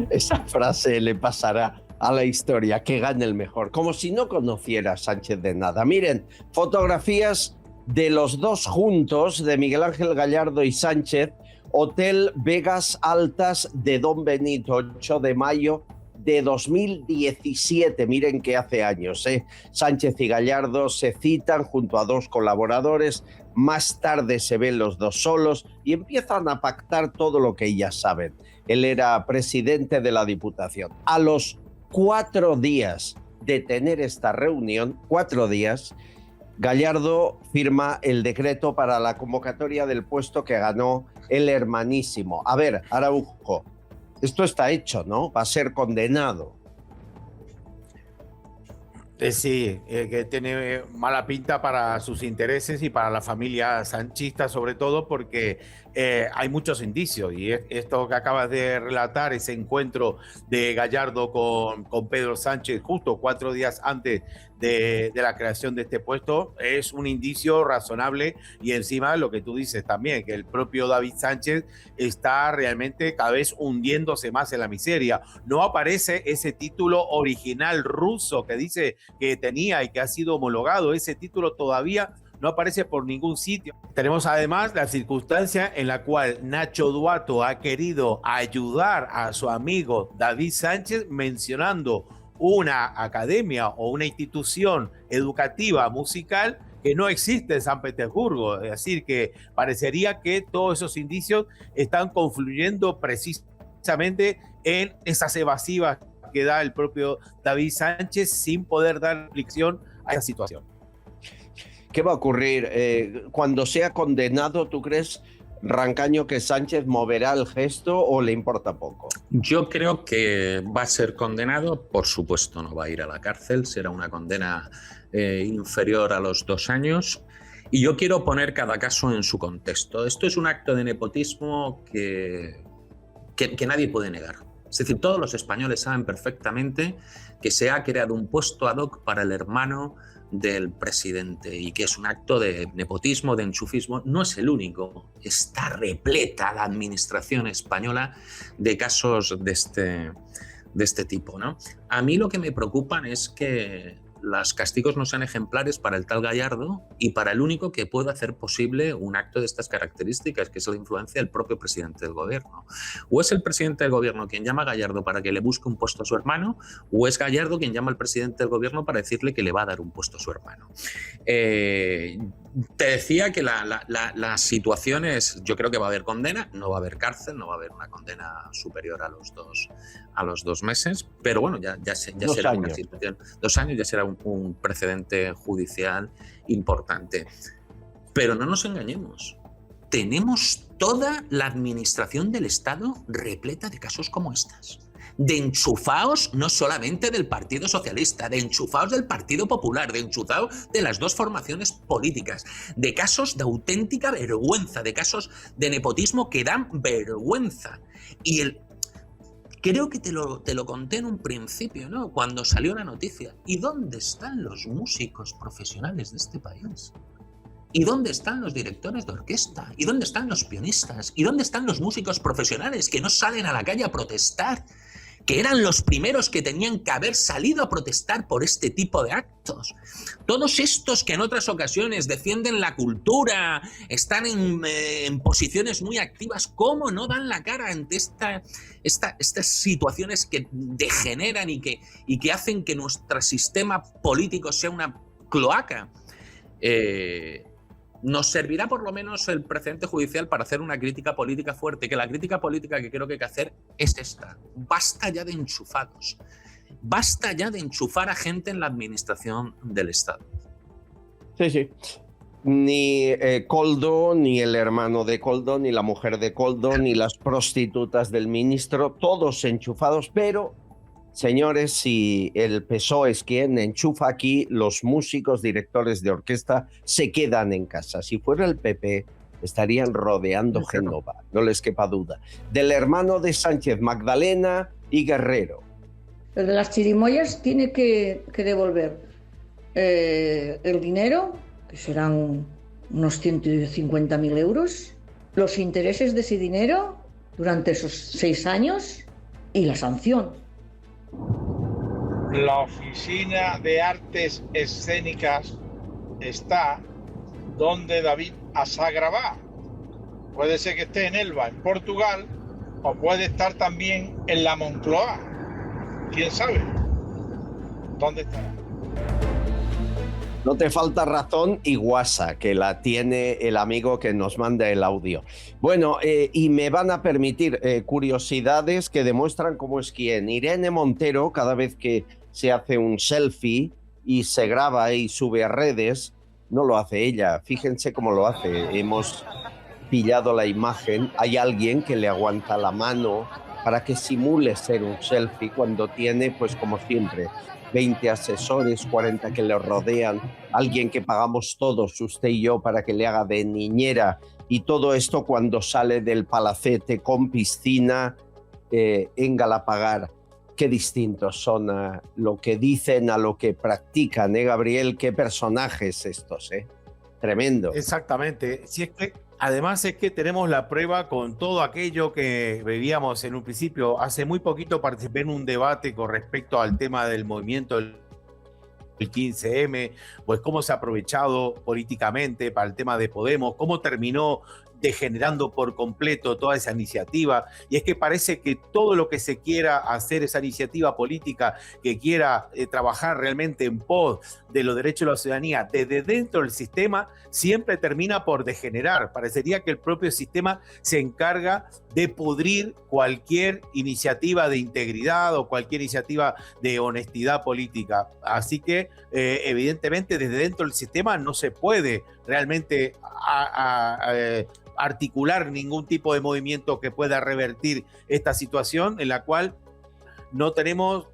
Esa frase le pasará a la historia, que gane el mejor, como si no conociera a Sánchez de nada. Miren, fotografías de los dos juntos, de Miguel Ángel Gallardo y Sánchez, Hotel Vegas Altas de Don Benito, 8 de mayo de 2017, miren que hace años, ¿eh? Sánchez y Gallardo se citan junto a dos colaboradores, más tarde se ven los dos solos y empiezan a pactar todo lo que ya saben. Él era presidente de la Diputación. A los 4 días de tener esta reunión, 4 días, Gallardo firma el decreto para la convocatoria del puesto que ganó el hermanísimo. A ver, Araujo, esto está hecho, ¿no? Va a ser condenado. Sí, que tiene mala pinta para sus intereses y para la familia sanchista, sobre todo porque hay muchos indicios. Y esto que acabas de relatar, ese encuentro de Gallardo con Pedro Sánchez justo 4 días antes de la creación de este puesto, es un indicio razonable. Y encima lo que tú dices también, que el propio David Sánchez está realmente cada vez hundiéndose más en la miseria. No aparece ese título original ruso que dice que tenía y que ha sido homologado. Ese título todavía no aparece por ningún sitio. Tenemos además la circunstancia en la cual Nacho Duato ha querido ayudar a su amigo David Sánchez mencionando una academia o una institución educativa musical que no existe en San Petersburgo. Es decir, que parecería que todos esos indicios están confluyendo precisamente en esas evasivas que da el propio David Sánchez sin poder dar explicación a esa situación. ¿Qué va a ocurrir? Cuando sea condenado, ¿tú crees, Rancaño, que Sánchez moverá el gesto o le importa poco? Yo creo que va a ser condenado, por supuesto no va a ir a la cárcel, será una condena inferior a los 2 años. Y yo quiero poner cada caso en su contexto. Esto es un acto de nepotismo que nadie puede negar. Es decir, todos los españoles saben perfectamente que se ha creado un puesto ad hoc para el hermano del presidente y que es un acto de nepotismo, de enchufismo. No es el único. Está repleta la administración española de casos de este tipo, ¿no? A mí lo que me preocupan es que los castigos no sean ejemplares para el tal Gallardo y para el único que puede hacer posible un acto de estas características, que es la influencia del propio presidente del gobierno. O es el presidente del gobierno quien llama a Gallardo para que le busque un puesto a su hermano, o es Gallardo quien llama al presidente del gobierno para decirle que le va a dar un puesto a su hermano. Te decía que la situación es, yo creo que va a haber condena, no va a haber cárcel, no va a haber una condena superior a los 2 meses, pero bueno, ya será una situación. 2 años ya será un precedente judicial importante. Pero no nos engañemos, tenemos toda la administración del Estado repleta de casos como estas. De enchufaos no solamente del Partido Socialista, de enchufaos del Partido Popular, de enchufaos de las dos formaciones políticas, de casos de auténtica vergüenza, de casos de nepotismo que dan vergüenza. Y creo que te lo conté en un principio, ¿no? Cuando salió la noticia. ¿Y dónde están los músicos profesionales de este país? ¿Y dónde están los directores de orquesta? ¿Y dónde están los pianistas? ¿Y dónde están los músicos profesionales que no salen a la calle a protestar? Que eran los primeros que tenían que haber salido a protestar por este tipo de actos. Todos estos que en otras ocasiones defienden la cultura, están en posiciones muy activas, ¿cómo no dan la cara ante estas situaciones que degeneran y que hacen que nuestro sistema político sea una cloaca? Nos servirá por lo menos el precedente judicial para hacer una crítica política fuerte, que la crítica política que creo que hay que hacer es esta. Basta ya de enchufados. Basta ya de enchufar a gente en la administración del Estado. Sí. Ni Koldo, ni el hermano de Koldo, ni la mujer de Koldo, ni las prostitutas del ministro, todos enchufados, pero... Señores, si el PSOE es quien enchufa aquí, los músicos, directores de orquesta se quedan en casa. Si fuera el PP, estarían rodeando Génova, no les quepa duda. Del hermano de Sánchez, Magdalena y Guerrero. El de las chirimoyas tiene que devolver el dinero, que serán unos 150.000 euros, los intereses de ese dinero durante esos 6 años y la sanción. la oficina de artes escénicas está donde David Asagra va. Puede ser que esté en Elba, en Portugal, o puede estar también en la Moncloa. ¿Quién sabe? ¿Dónde estará? No te falta razón y guasa, que la tiene el amigo que nos manda el audio. Bueno, y me van a permitir curiosidades que demuestran cómo es quién. Irene Montero, cada vez que se hace un selfie y se graba y sube a redes, no lo hace ella. Fíjense cómo lo hace. Hemos pillado la imagen. Hay alguien que le aguanta la mano para que simule ser un selfie cuando tiene, pues como siempre, 20 asesores, 40 que le rodean, alguien que pagamos todos, usted y yo, para que le haga de niñera, y todo esto cuando sale del palacete con piscina en Galapagar. Qué distintos son a lo que dicen, a lo que practican, Gabriel? Qué personajes estos, Tremendo. Exactamente. Si es que, además es que tenemos la prueba con todo aquello que veíamos en un principio. Hace muy poquito participé en un debate con respecto al tema del movimiento del 15M, pues cómo se ha aprovechado políticamente para el tema de Podemos, cómo terminó degenerando por completo toda esa iniciativa. Y es que parece que todo lo que se quiera hacer, esa iniciativa política que quiera trabajar realmente en pos de los derechos de la ciudadanía desde dentro del sistema, siempre termina por degenerar. Parecería que el propio sistema se encarga de pudrir cualquier iniciativa de integridad o cualquier iniciativa de honestidad política. Así que evidentemente desde dentro del sistema no se puede realmente articular ningún tipo de movimiento que pueda revertir esta situación en la cual no tenemos,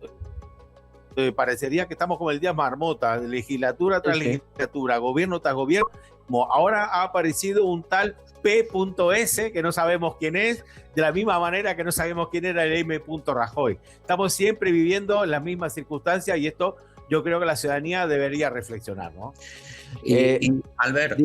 parecería que estamos como el día marmota, legislatura tras legislatura, gobierno tras gobierno. Como ahora ha aparecido un tal P.S. que no sabemos quién es, de la misma manera que no sabemos quién era el M. Rajoy. Estamos siempre viviendo las mismas circunstancias y esto yo creo que la ciudadanía debería reflexionar, ¿no? Y Albert,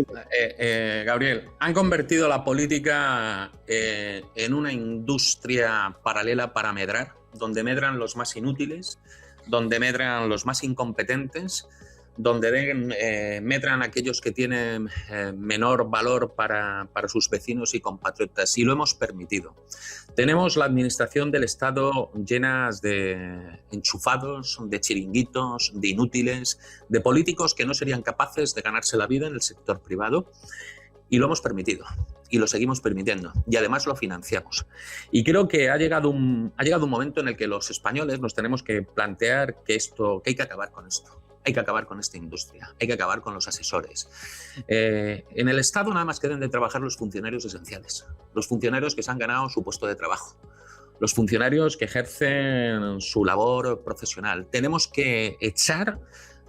Gabriel, han convertido la política en una industria paralela para medrar, donde medran los más inútiles, donde medran los más incompetentes, donde medran aquellos que tienen menor valor para sus vecinos y compatriotas, y lo hemos permitido. Tenemos la administración del Estado llenas de enchufados, de chiringuitos, de inútiles, de políticos que no serían capaces de ganarse la vida en el sector privado, y lo hemos permitido, y lo seguimos permitiendo, y además lo financiamos. Y creo que ha llegado un momento en el que los españoles nos tenemos que plantear que hay que acabar con esto. Hay que acabar con esta industria, hay que acabar con los asesores. En el Estado nada más que deben de trabajar los funcionarios esenciales, los funcionarios que se han ganado su puesto de trabajo, los funcionarios que ejercen su labor profesional. Tenemos que echar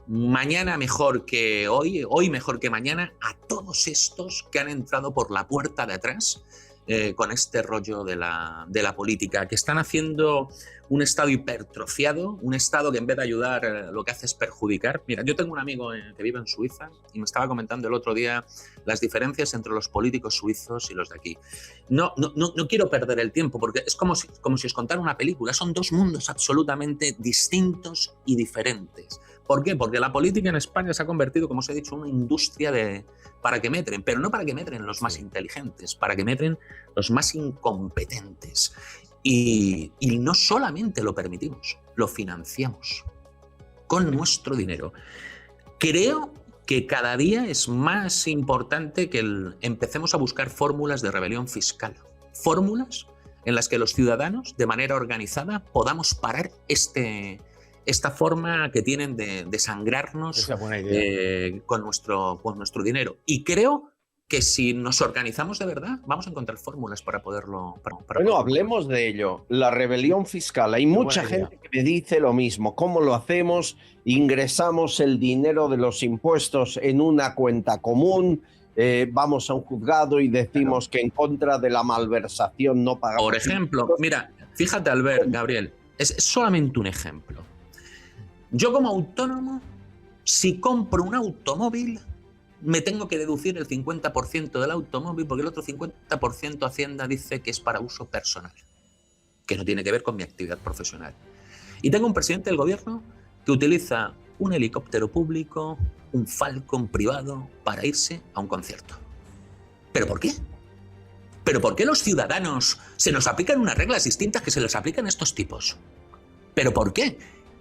mañana mejor que hoy, hoy mejor que mañana, a todos estos que han entrado por la puerta de atrás con este rollo de la política, que están haciendo un Estado hipertrofiado, un Estado que en vez de ayudar lo que hace es perjudicar. Mira, yo tengo un amigo que vive en Suiza y me estaba comentando el otro día las diferencias entre los políticos suizos y los de aquí. No quiero perder el tiempo porque es como si os contara una película. Son dos mundos absolutamente distintos y diferentes. ¿Por qué? Porque la política en España se ha convertido, como os he dicho, en una industria para que medren, pero no para que medren los más inteligentes, para que medren los más incompetentes. Y no solamente lo permitimos, lo financiamos con nuestro dinero. Creo que cada día es más importante que empecemos a buscar fórmulas de rebelión fiscal. Fórmulas en las que los ciudadanos, de manera organizada, podamos parar esta forma que tienen de sangrarnos con nuestro dinero. Y creo que si nos organizamos de verdad, vamos a encontrar fórmulas para poderlo... Bueno, hablemos de ello. La rebelión fiscal. Hay mucha gente que me dice lo mismo. ¿Cómo lo hacemos? Ingresamos el dinero de los impuestos en una cuenta común, vamos a un juzgado y decimos que en contra de la malversación no pagamos. Por ejemplo, mira, fíjate, Albert, Gabriel, es solamente un ejemplo. Yo como autónomo, si compro un automóvil, me tengo que deducir el 50% del automóvil porque el otro 50% Hacienda dice que es para uso personal, que no tiene que ver con mi actividad profesional. Y tengo un presidente del gobierno que utiliza un helicóptero público, un Falcon privado, para irse a un concierto. ¿Pero por qué? ¿Pero por qué los ciudadanos se nos aplican unas reglas distintas que se les aplican a estos tipos? ¿Pero por qué?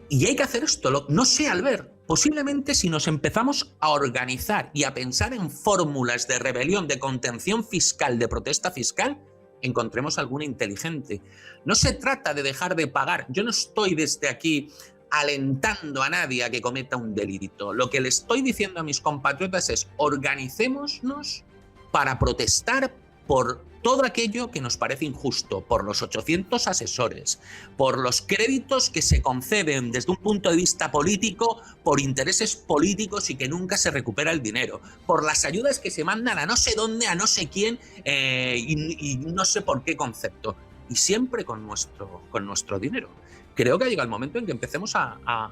Y hay que hacer esto, no sé, Albert, posiblemente si nos empezamos a organizar y a pensar en fórmulas de rebelión, de contención fiscal, de protesta fiscal, encontremos alguna inteligente. No se trata de dejar de pagar. Yo no estoy desde aquí alentando a nadie a que cometa un delito. Lo que le estoy diciendo a mis compatriotas es: organicémonos para protestar por todo aquello que nos parece injusto, por los 800 asesores, por los créditos que se conceden desde un punto de vista político por intereses políticos y que nunca se recupera el dinero, por las ayudas que se mandan a no sé dónde, a no sé quién, y no sé por qué concepto, y siempre con nuestro dinero. Creo que ha llegado el momento en que empecemos a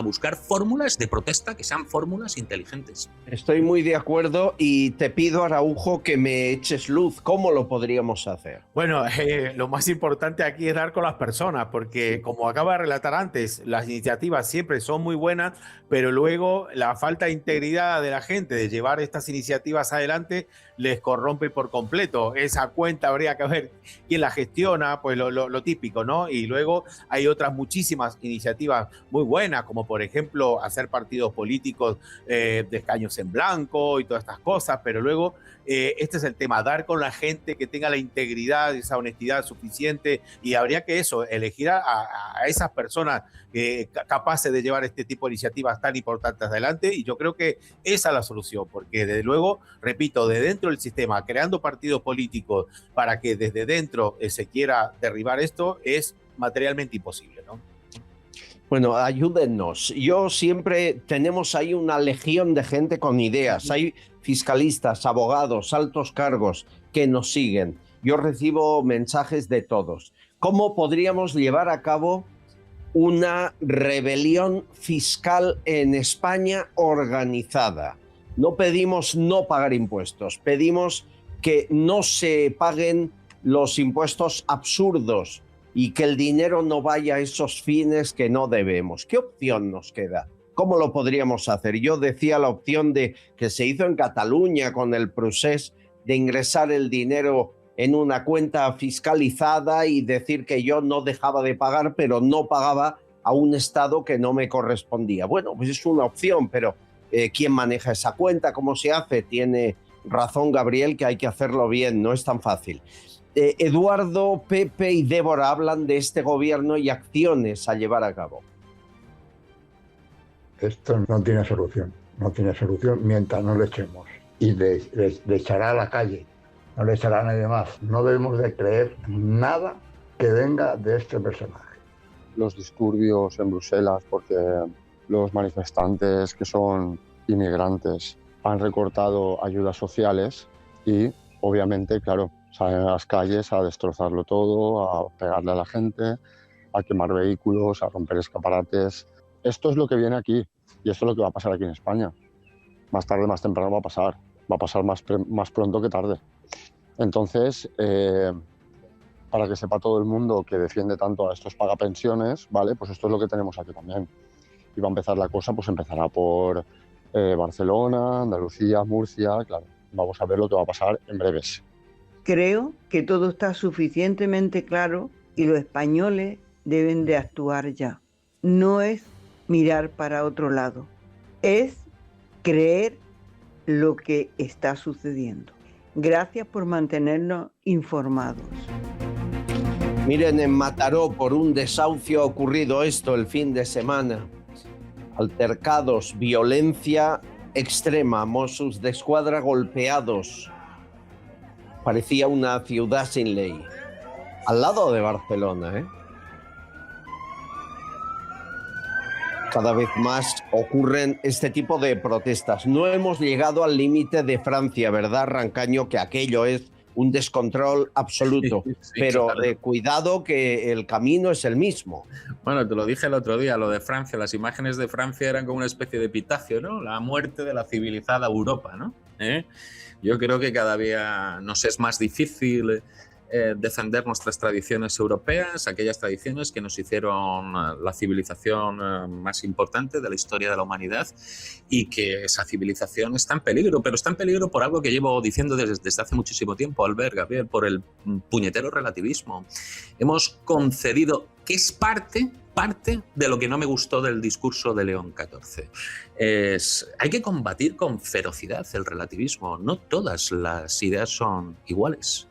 buscar fórmulas de protesta que sean fórmulas inteligentes. Estoy muy de acuerdo y te pido, Araujo, que me eches luz. ¿Cómo lo podríamos hacer? Bueno, lo más importante aquí es dar con las personas, porque como acaba de relatar antes, las iniciativas siempre son muy buenas, pero luego la falta de integridad de la gente de llevar estas iniciativas adelante les corrompe por completo. Esa cuenta habría que ver quién la gestiona, pues lo típico, ¿no? Y luego hay otras muchísimas iniciativas muy buenas, como por ejemplo hacer partidos políticos de escaños en blanco y todas estas cosas, pero luego este es el tema, dar con la gente que tenga la integridad, esa honestidad suficiente, y habría que elegir a esas personas capaces de llevar este tipo de iniciativas tan importantes adelante, y yo creo que esa es la solución, porque desde luego, repito, de dentro del sistema, creando partidos políticos para que desde dentro se quiera derribar esto, es materialmente imposible, ¿no? Bueno, ayúdennos. Tenemos ahí una legión de gente con ideas. Hay fiscalistas, abogados, altos cargos que nos siguen. Yo recibo mensajes de todos. ¿Cómo podríamos llevar a cabo una rebelión fiscal en España organizada? No pedimos no pagar impuestos, pedimos que no se paguen los impuestos absurdos y que el dinero no vaya a esos fines que no debemos. ¿Qué opción nos queda? ¿Cómo lo podríamos hacer? Yo decía la opción de que se hizo en Cataluña con el procés de ingresar el dinero en una cuenta fiscalizada y decir que yo no dejaba de pagar, pero no pagaba a un Estado que no me correspondía. Bueno, pues es una opción, pero ¿quién maneja esa cuenta? ¿Cómo se hace? Tiene razón Gabriel que hay que hacerlo bien, no es tan fácil. Eduardo, Pepe y Débora hablan de este gobierno y acciones a llevar a cabo. Esto no tiene solución mientras no le echemos. Y le echará a la calle, no le echará a nadie más. No debemos de creer nada que venga de este personaje. Los disturbios en Bruselas, porque los manifestantes que son inmigrantes han recortado ayudas sociales y, obviamente, claro, salen a las calles a destrozarlo todo, a pegarle a la gente, a quemar vehículos, a romper escaparates. Esto es lo que viene aquí y esto es lo que va a pasar aquí en España. Más tarde, más temprano va a pasar más pronto que tarde. Entonces, para que sepa todo el mundo que defiende tanto a estos pagapensiones, ¿vale? Pues esto es lo que tenemos aquí también. Y va a empezar la cosa, pues empezará por Barcelona, Andalucía, Murcia, claro. Vamos a ver lo que va a pasar en breves. Creo que todo está suficientemente claro y los españoles deben de actuar ya. No es mirar para otro lado, es creer lo que está sucediendo. Gracias por mantenernos informados. Miren, en Mataró por un desahucio ha ocurrido esto el fin de semana. Altercados, violencia extrema, Mossos de Escuadra golpeados. Parecía una ciudad sin ley. Al lado de Barcelona, ¿eh? Cada vez más ocurren este tipo de protestas. No hemos llegado al límite de Francia, ¿verdad, Rancaño? Que aquello es un descontrol absoluto. Sí, pero claro. Cuidado que el camino es el mismo. Bueno, te lo dije el otro día, lo de Francia. Las imágenes de Francia eran como una especie de epitafio, ¿no? La muerte de la civilizada Europa, ¿no? Yo creo que cada día nos es más difícil defender nuestras tradiciones europeas, aquellas tradiciones que nos hicieron la civilización más importante de la historia de la humanidad, y que esa civilización está en peligro, pero está en peligro por algo que llevo diciendo desde hace muchísimo tiempo, Albert, Gabriel, por el puñetero relativismo. Hemos concedido, que es parte de lo que no me gustó del discurso de León XIV. Hay que combatir con ferocidad el relativismo. No todas las ideas son iguales.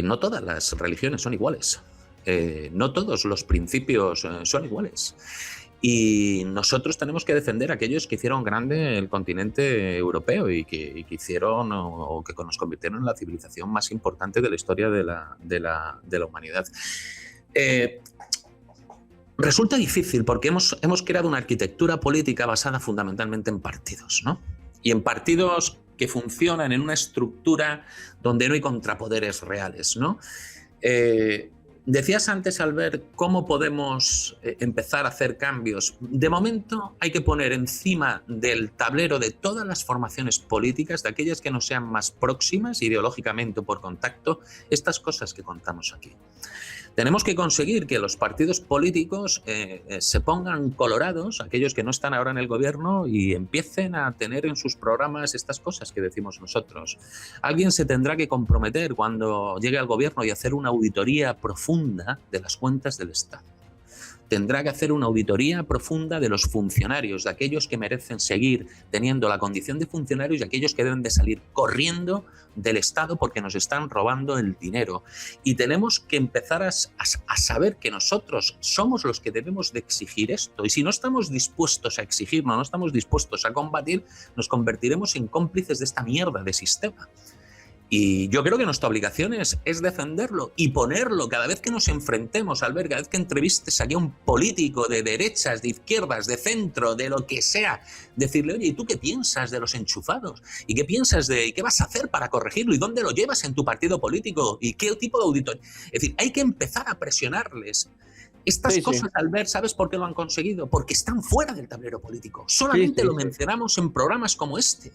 No todas las religiones son iguales. No todos los principios son iguales. Y nosotros tenemos que defender a aquellos que hicieron grande el continente europeo y que hicieron o que nos convirtieron en la civilización más importante de la historia de la humanidad. Resulta difícil porque hemos creado una arquitectura política basada fundamentalmente en partidos, ¿no? Y en partidos que funcionan en una estructura donde no hay contrapoderes reales, ¿no? Decías antes, Albert, ¿cómo podemos empezar a hacer cambios? De momento hay que poner encima del tablero de todas las formaciones políticas, de aquellas que nos sean más próximas ideológicamente o por contacto, estas cosas que contamos aquí. Tenemos que conseguir que los partidos políticos se pongan colorados, aquellos que no están ahora en el gobierno, y empiecen a tener en sus programas estas cosas que decimos nosotros. Alguien se tendrá que comprometer cuando llegue al gobierno y hacer una auditoría profunda de las cuentas del Estado. Tendrá que hacer una auditoría profunda de los funcionarios, de aquellos que merecen seguir teniendo la condición de funcionarios y aquellos que deben de salir corriendo del Estado porque nos están robando el dinero. Y tenemos que empezar a saber que nosotros somos los que debemos de exigir esto. Y si no estamos dispuestos a exigirlo, no estamos dispuestos a combatir, nos convertiremos en cómplices de esta mierda de sistema. Y yo creo que nuestra obligación es defenderlo y ponerlo cada vez que nos enfrentemos, Albert, cada vez que entrevistes aquí a un político de derechas, de izquierdas, de centro, de lo que sea, decirle, oye, ¿y tú qué piensas de los enchufados? ¿Y qué piensas y qué vas a hacer para corregirlo? ¿Y dónde lo llevas en tu partido político? ¿Y qué tipo de auditoría? Es decir, hay que empezar a presionarles. Estas cosas, Albert, ¿sabes por qué lo han conseguido? Porque están fuera del tablero político. Solamente lo mencionamos en programas como este.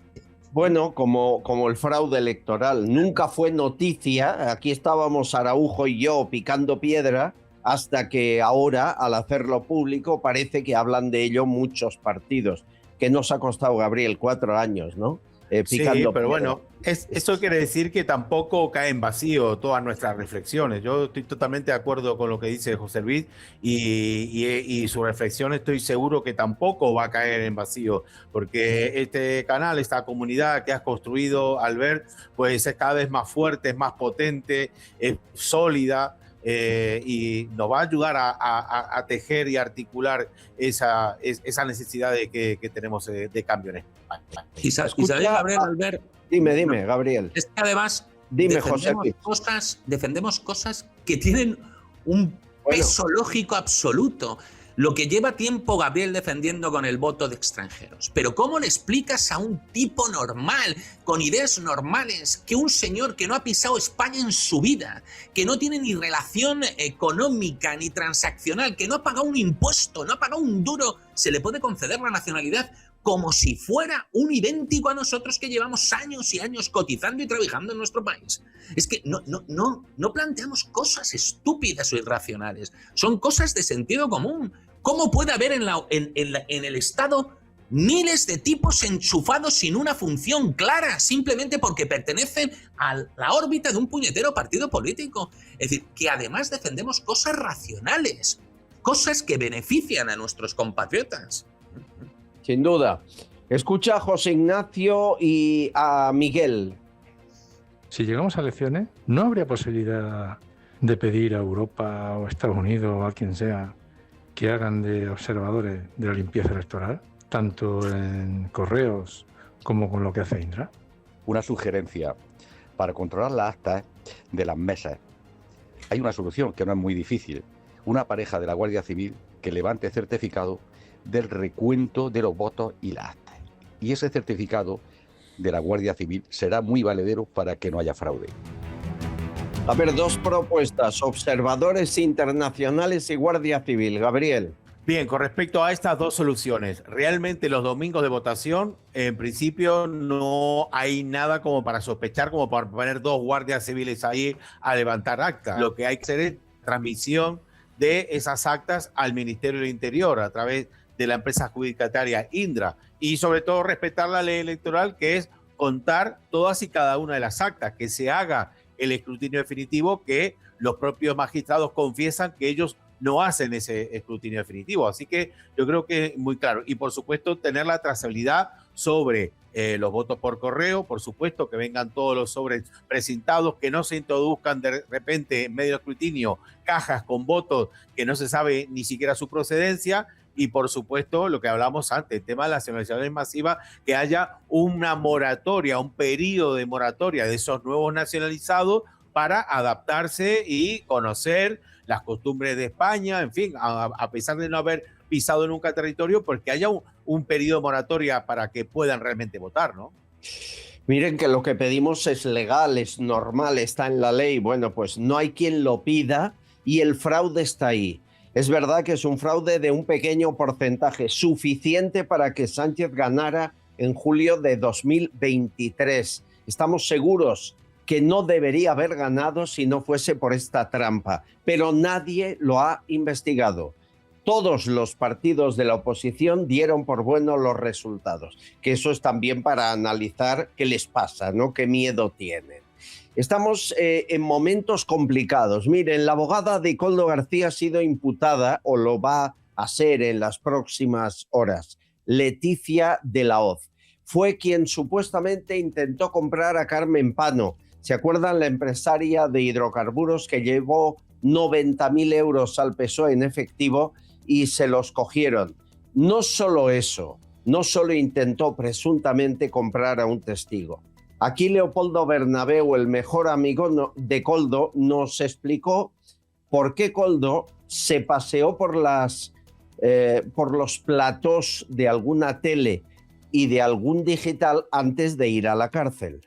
Bueno, como el fraude electoral, nunca fue noticia. Aquí estábamos Araujo y yo picando piedra, hasta que ahora, al hacerlo público, parece que hablan de ello muchos partidos. Que nos ha costado, Gabriel, 4 años, ¿no? Picando pero piedra. bueno, eso quiere decir que tampoco cae en vacío todas nuestras reflexiones. Yo estoy totalmente de acuerdo con lo que dice José Luis y su reflexión estoy seguro que tampoco va a caer en vacío, porque este canal, esta comunidad que has construido, Albert, pues es cada vez más fuerte, es más potente, es sólida. Y nos va a ayudar a tejer y articular esa necesidad que tenemos de cambio en España. Y sabes, Gabriel, Albert. Dime, Gabriel. Es que además defendemos cosas que tienen un peso lógico absoluto. Lo que lleva tiempo Gabriel defendiendo con el voto de extranjeros. Pero ¿cómo le explicas a un tipo normal, con ideas normales, que un señor que no ha pisado España en su vida, que no tiene ni relación económica ni transaccional, que no ha pagado un impuesto, no ha pagado un duro, se le puede conceder la nacionalidad como si fuera un idéntico a nosotros que llevamos años y años cotizando y trabajando en nuestro país? Es que no planteamos cosas estúpidas o irracionales, son cosas de sentido común. ¿Cómo puede haber en el Estado miles de tipos enchufados sin una función clara, simplemente porque pertenecen a la órbita de un puñetero partido político? Es decir, que además defendemos cosas racionales, cosas que benefician a nuestros compatriotas. Sin duda. Escucha a José Ignacio y a Miguel. Si llegamos a elecciones, ¿no habría posibilidad de pedir a Europa o Estados Unidos o a quien sea que hagan de observadores de la limpieza electoral, tanto en correos como con lo que hace Indra? Una sugerencia para controlar las actas de las mesas. Hay una solución que no es muy difícil. Una pareja de la Guardia Civil que levante certificado del recuento de los votos y las actas. Y ese certificado de la Guardia Civil será muy valedero para que no haya fraude. A ver, 2 propuestas, observadores internacionales y Guardia Civil. Gabriel. Bien, con respecto a estas dos soluciones, realmente los domingos de votación, en principio no hay nada como para sospechar, como para poner 2 guardias civiles ahí a levantar actas. Lo que hay que hacer es transmisión de esas actas al Ministerio del Interior a través de la empresa adjudicataria Indra, y sobre todo respetar la ley electoral, que es contar todas y cada una de las actas, que se haga el escrutinio definitivo, que los propios magistrados confiesan que ellos no hacen ese escrutinio definitivo. Así que yo creo que es muy claro. Y por supuesto tener la trazabilidad sobre los votos por correo, por supuesto que vengan todos los sobres precintados, que no se introduzcan de repente en medio del escrutinio cajas con votos que no se sabe ni siquiera su procedencia. Y por supuesto, lo que hablamos antes, el tema de la nacionalización masiva, que haya una moratoria, un periodo de moratoria de esos nuevos nacionalizados para adaptarse y conocer las costumbres de España, en fin, a pesar de no haber pisado nunca territorio, porque haya un periodo de moratoria para que puedan realmente votar, ¿no? Miren que lo que pedimos es legal, es normal, está en la ley. Bueno, pues no hay quien lo pida y el fraude está ahí. Es verdad que es un fraude de un pequeño porcentaje, suficiente para que Sánchez ganara en julio de 2023. Estamos seguros que no debería haber ganado si no fuese por esta trampa, pero nadie lo ha investigado. Todos los partidos de la oposición dieron por buenos los resultados, que eso es también para analizar qué les pasa, ¿no? Qué miedo tienen. Estamos en momentos complicados. Miren, la abogada de Koldo García ha sido imputada, o lo va a ser en las próximas horas, Leticia de la Hoz. Fue quien supuestamente intentó comprar a Carmen Pano. ¿Se acuerdan? La empresaria de hidrocarburos que llevó 90.000 euros al PSOE en efectivo y se los cogieron. No solo eso, no solo intentó presuntamente comprar a un testigo. Aquí Leopoldo Bernabeu, el mejor amigo de Koldo, nos explicó por qué Koldo se paseó por los platós de alguna tele y de algún digital antes de ir a la cárcel.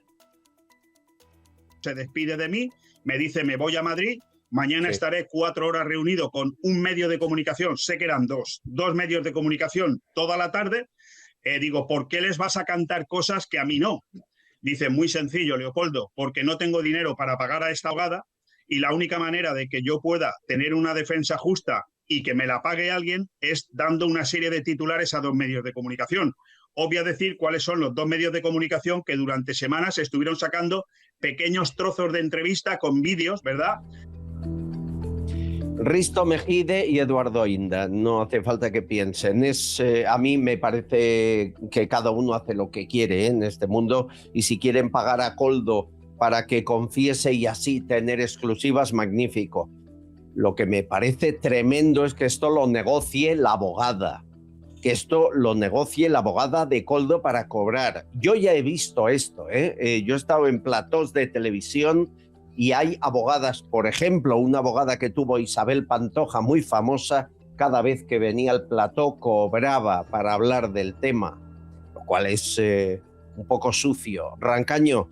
Se despide de mí, me dice me voy a Madrid, mañana estaré 4 horas reunido con un medio de comunicación, sé que eran dos medios de comunicación toda la tarde. Digo, ¿por qué les vas a cantar cosas que a mí no? Dice, muy sencillo, Leopoldo, porque no tengo dinero para pagar a esta abogada y la única manera de que yo pueda tener una defensa justa y que me la pague alguien es dando una serie de titulares a 2 medios de comunicación. Obvio decir cuáles son los 2 medios de comunicación que durante semanas estuvieron sacando pequeños trozos de entrevista con vídeos, ¿verdad? Risto Mejide y Eduardo Inda, no hace falta que piensen. A mí me parece que cada uno hace lo que quiere en este mundo, y si quieren pagar a Koldo para que confiese y así tener exclusivas, magnífico. Lo que me parece tremendo es que esto lo negocie la abogada. Que esto lo negocie la abogada de Koldo para cobrar. Yo ya he visto esto, yo he estado en platós de televisión y hay abogadas, por ejemplo, una abogada que tuvo Isabel Pantoja, muy famosa, cada vez que venía al plató cobraba para hablar del tema, lo cual es un poco sucio. Rancaño,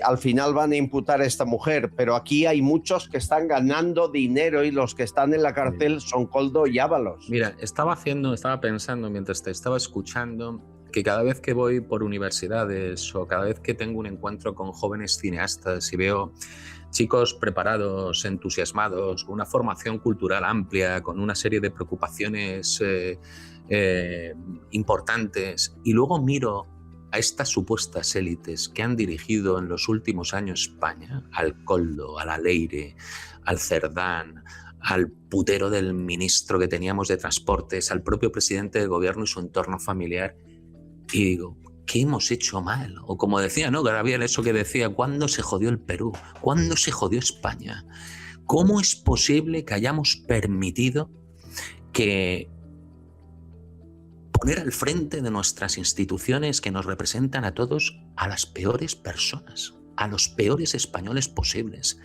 al final van a imputar a esta mujer, pero aquí hay muchos que están ganando dinero y los que están en la cárcel son Koldo y Ábalos. Mira, estaba pensando mientras te estaba escuchando que cada vez que voy por universidades o cada vez que tengo un encuentro con jóvenes cineastas y veo chicos preparados, entusiasmados, con una formación cultural amplia, con una serie de preocupaciones importantes, y luego miro a estas supuestas élites que han dirigido en los últimos años España, al Koldo, a la Leire, al Cerdán, al putero del ministro que teníamos de Transportes, al propio presidente del gobierno y su entorno familiar, y digo, ¿qué hemos hecho mal? O como decía, ¿no? Gabriel, eso que decía, ¿cuándo se jodió el Perú? ¿Cuándo se jodió España? ¿Cómo es posible que hayamos permitido que poner al frente de nuestras instituciones que nos representan a todos a las peores personas, a los peores españoles posibles?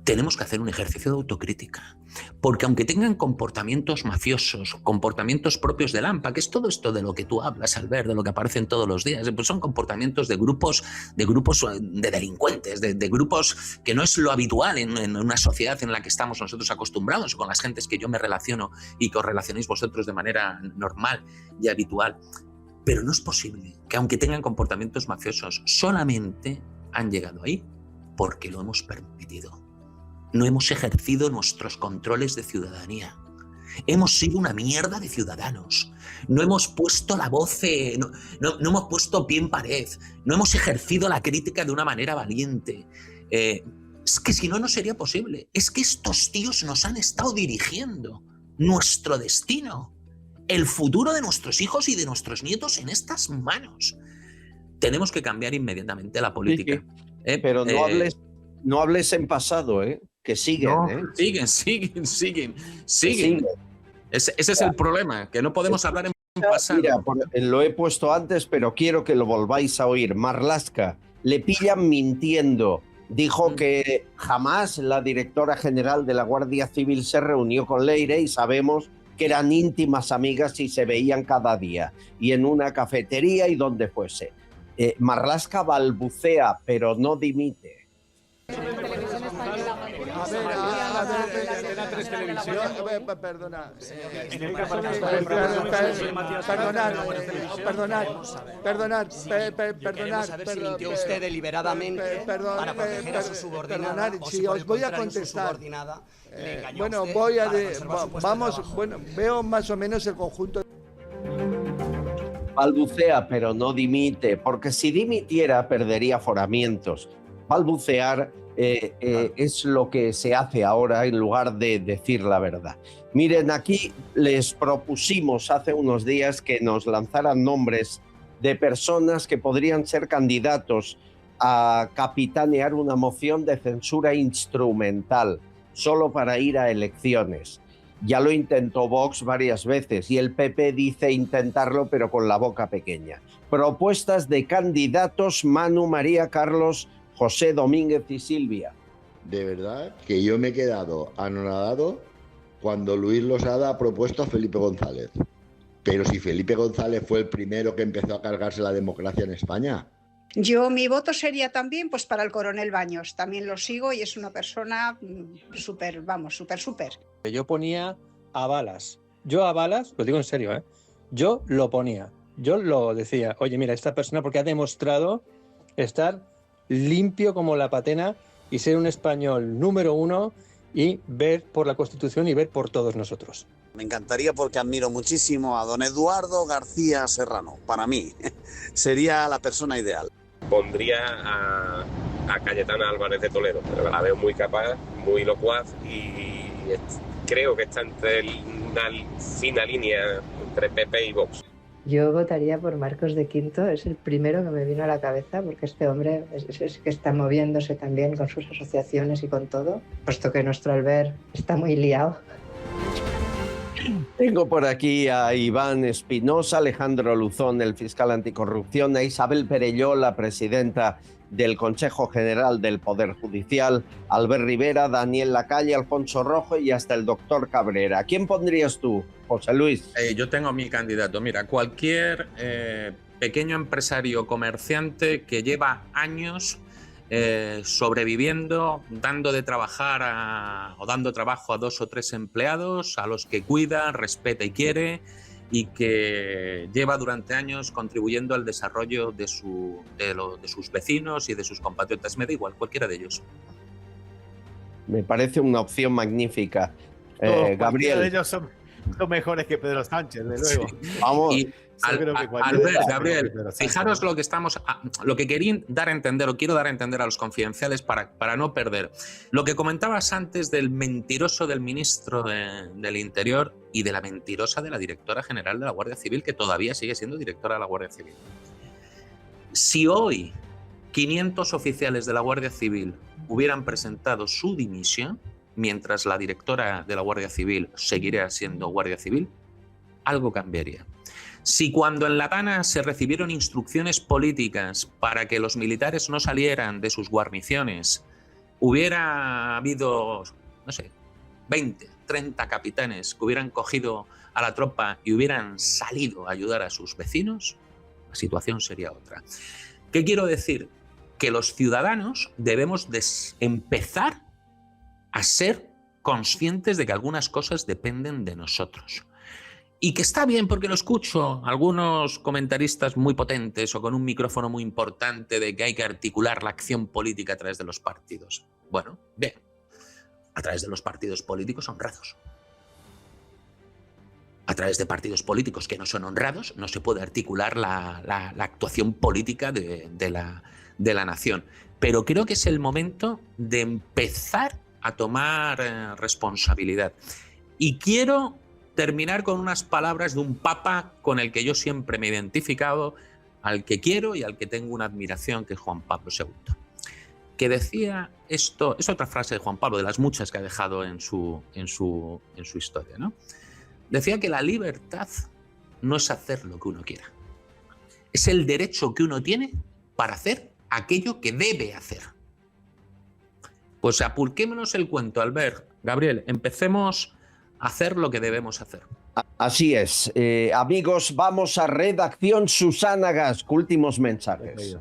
tenemos que hacer un ejercicio de autocrítica. Porque aunque tengan comportamientos mafiosos, comportamientos propios del AMPA, que es todo esto de lo que tú hablas, Albert, de lo que aparecen todos los días, pues son comportamientos de grupos de delincuentes, de grupos que no es lo habitual en una sociedad en la que estamos nosotros acostumbrados, con las gentes que yo me relaciono y que os relacionéis vosotros de manera normal y habitual. Pero no es posible que aunque tengan comportamientos mafiosos, solamente han llegado ahí porque lo hemos permitido. No hemos ejercido nuestros controles de ciudadanía. Hemos sido una mierda de ciudadanos. No hemos puesto la voz, no hemos puesto pie en pared. No hemos ejercido la crítica de una manera valiente. Es que si no, no sería posible. Es que estos tíos nos han estado dirigiendo nuestro destino. El futuro de nuestros hijos y de nuestros nietos en estas manos. Tenemos que cambiar inmediatamente la política. Sí, pero no hables en pasado, que siguen. No, siguen. Ese es el problema, que no podemos hablar en pasado. Mira, lo he puesto antes, pero quiero que lo volváis a oír. Marlaska, le pillan mintiendo. Dijo que jamás la directora general de la Guardia Civil se reunió con Leire y sabemos que eran íntimas amigas y se veían cada día, y en una cafetería y donde fuese. Marlaska balbucea, pero no dimite. Perdonad, si mintió usted deliberadamente para proteger a su subordinada, o si os voy a contestar. Bueno, veo más o menos el conjunto. Balbucea, pero no dimite, porque si dimitiera perdería aforamientos. Balbucear es lo que se hace ahora en lugar de decir la verdad. Miren, aquí les propusimos hace unos días que nos lanzaran nombres de personas que podrían ser candidatos a capitanear una moción de censura instrumental, solo para ir a elecciones. Ya lo intentó Vox varias veces y el PP dice intentarlo, pero con la boca pequeña. Propuestas de candidatos: Manu, María, Carlos, José, Domínguez y Silvia. De verdad que yo me he quedado anonadado cuando Luis Losada ha propuesto a Felipe González. Pero si Felipe González fue el primero que empezó a cargarse la democracia en España. Mi voto sería también pues para el coronel Baños. También lo sigo y es una persona súper. Yo ponía a Balas. Yo a Balas, lo digo en serio, yo lo ponía. Yo lo decía, oye, mira, esta persona porque ha demostrado estar limpio como la patena y ser un español número uno y ver por la Constitución y ver por todos nosotros. Me encantaría porque admiro muchísimo a don Eduardo García Serrano. Para mí sería la persona ideal. Pondría a Cayetana Álvarez de Toledo, pero la veo muy capaz, muy locuaz y creo que está entre una fina línea entre PP y Vox. Yo votaría por Marcos de Quinto, es el primero que me vino a la cabeza porque este hombre es que está moviéndose también con sus asociaciones y con todo, puesto que nuestro Albert está muy liado. Tengo por aquí a Iván Espinosa, Alejandro Luzón, el fiscal anticorrupción, a Isabel Perelló, la presidenta del Consejo General del Poder Judicial, Albert Rivera, Daniel Lacalle, Alfonso Rojo y hasta el doctor Cabrera. ¿Quién pondrías tú, José Luis? Yo tengo mi candidato. Mira, cualquier pequeño empresario comerciante que lleva años sobreviviendo, dando trabajo a 2 o 3 empleados, a los que cuida, respeta y quiere, y que lleva durante años contribuyendo al desarrollo de sus vecinos y de sus compatriotas. Me da igual, cualquiera de ellos. Me parece una opción magnífica. Gabriel. De ellos son mejores que Pedro Sánchez, de luego. Sí. Vamos. Albert, Gabriel, fijaros lo que quería dar a entender, o quiero dar a entender a los confidenciales para no perder. Lo que comentabas antes del mentiroso del ministro del Interior y de la mentirosa de la directora general de la Guardia Civil, que todavía sigue siendo directora de la Guardia Civil. Si hoy 500 oficiales de la Guardia Civil hubieran presentado su dimisión, mientras la directora de la Guardia Civil seguiría siendo Guardia Civil, algo cambiaría. Si cuando en La Habana se recibieron instrucciones políticas para que los militares no salieran de sus guarniciones hubiera habido, no sé, 20, 30 capitanes que hubieran cogido a la tropa y hubieran salido a ayudar a sus vecinos, la situación sería otra. ¿Qué quiero decir? Que los ciudadanos debemos empezar a ser conscientes de que algunas cosas dependen de nosotros. Y que está bien, porque lo escucho algunos comentaristas muy potentes o con un micrófono muy importante de que hay que articular la acción política a través de los partidos. Bueno, bien, a través de los partidos políticos honrados. A través de partidos políticos que no son honrados no se puede articular la actuación política de la nación. Pero creo que es el momento de empezar a tomar responsabilidad. Y quiero terminar con unas palabras de un papa con el que yo siempre me he identificado, al que quiero y al que tengo una admiración, que es Juan Pablo II. Que decía esto, es otra frase de Juan Pablo, de las muchas que ha dejado en su historia, ¿no? Decía que la libertad no es hacer lo que uno quiera. Es el derecho que uno tiene para hacer aquello que debe hacer. Pues apurquémonos el cuento, Albert. Gabriel, empecemos a hacer lo que debemos hacer. Así es. Amigos, vamos a redacción. Susana Gasc, últimos mensajes.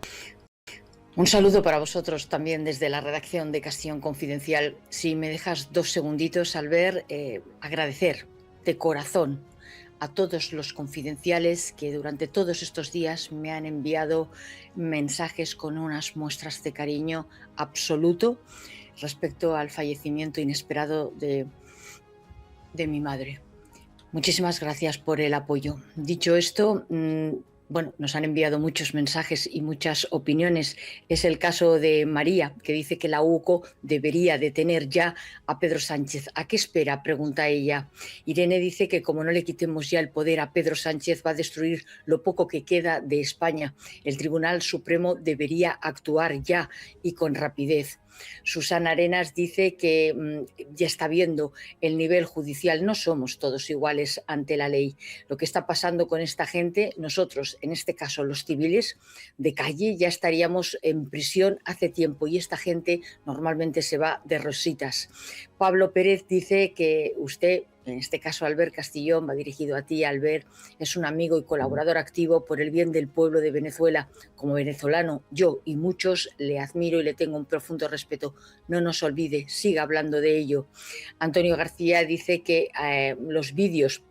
Un saludo para vosotros también desde la redacción de Castellón Confidencial. Si me dejas 2 segunditos, Albert, agradecer de corazón a todos los confidenciales que durante todos estos días me han enviado mensajes con unas muestras de cariño absoluto respecto al fallecimiento inesperado de mi madre. Muchísimas gracias por el apoyo. Dicho esto, bueno, nos han enviado muchos mensajes y muchas opiniones. Es el caso de María, que dice que la UCO debería detener ya a Pedro Sánchez. ¿A qué espera?, pregunta ella. Irene dice que como no le quitemos ya el poder a Pedro Sánchez, va a destruir lo poco que queda de España. El Tribunal Supremo debería actuar ya y con rapidez. Susana Arenas dice que ya está viendo el nivel judicial. No somos todos iguales ante la ley. Lo que está pasando con esta gente, nosotros, en este caso los civiles de calle, ya estaríamos en prisión hace tiempo y esta gente normalmente se va de rositas. Pablo Pérez dice que usted, en este caso Albert Castillón, va dirigido a ti, Albert, es un amigo y colaborador activo por el bien del pueblo de Venezuela. Como venezolano, yo y muchos le admiro y le tengo un profundo respeto. No nos olvide, siga hablando de ello. Antonio García dice que los vídeos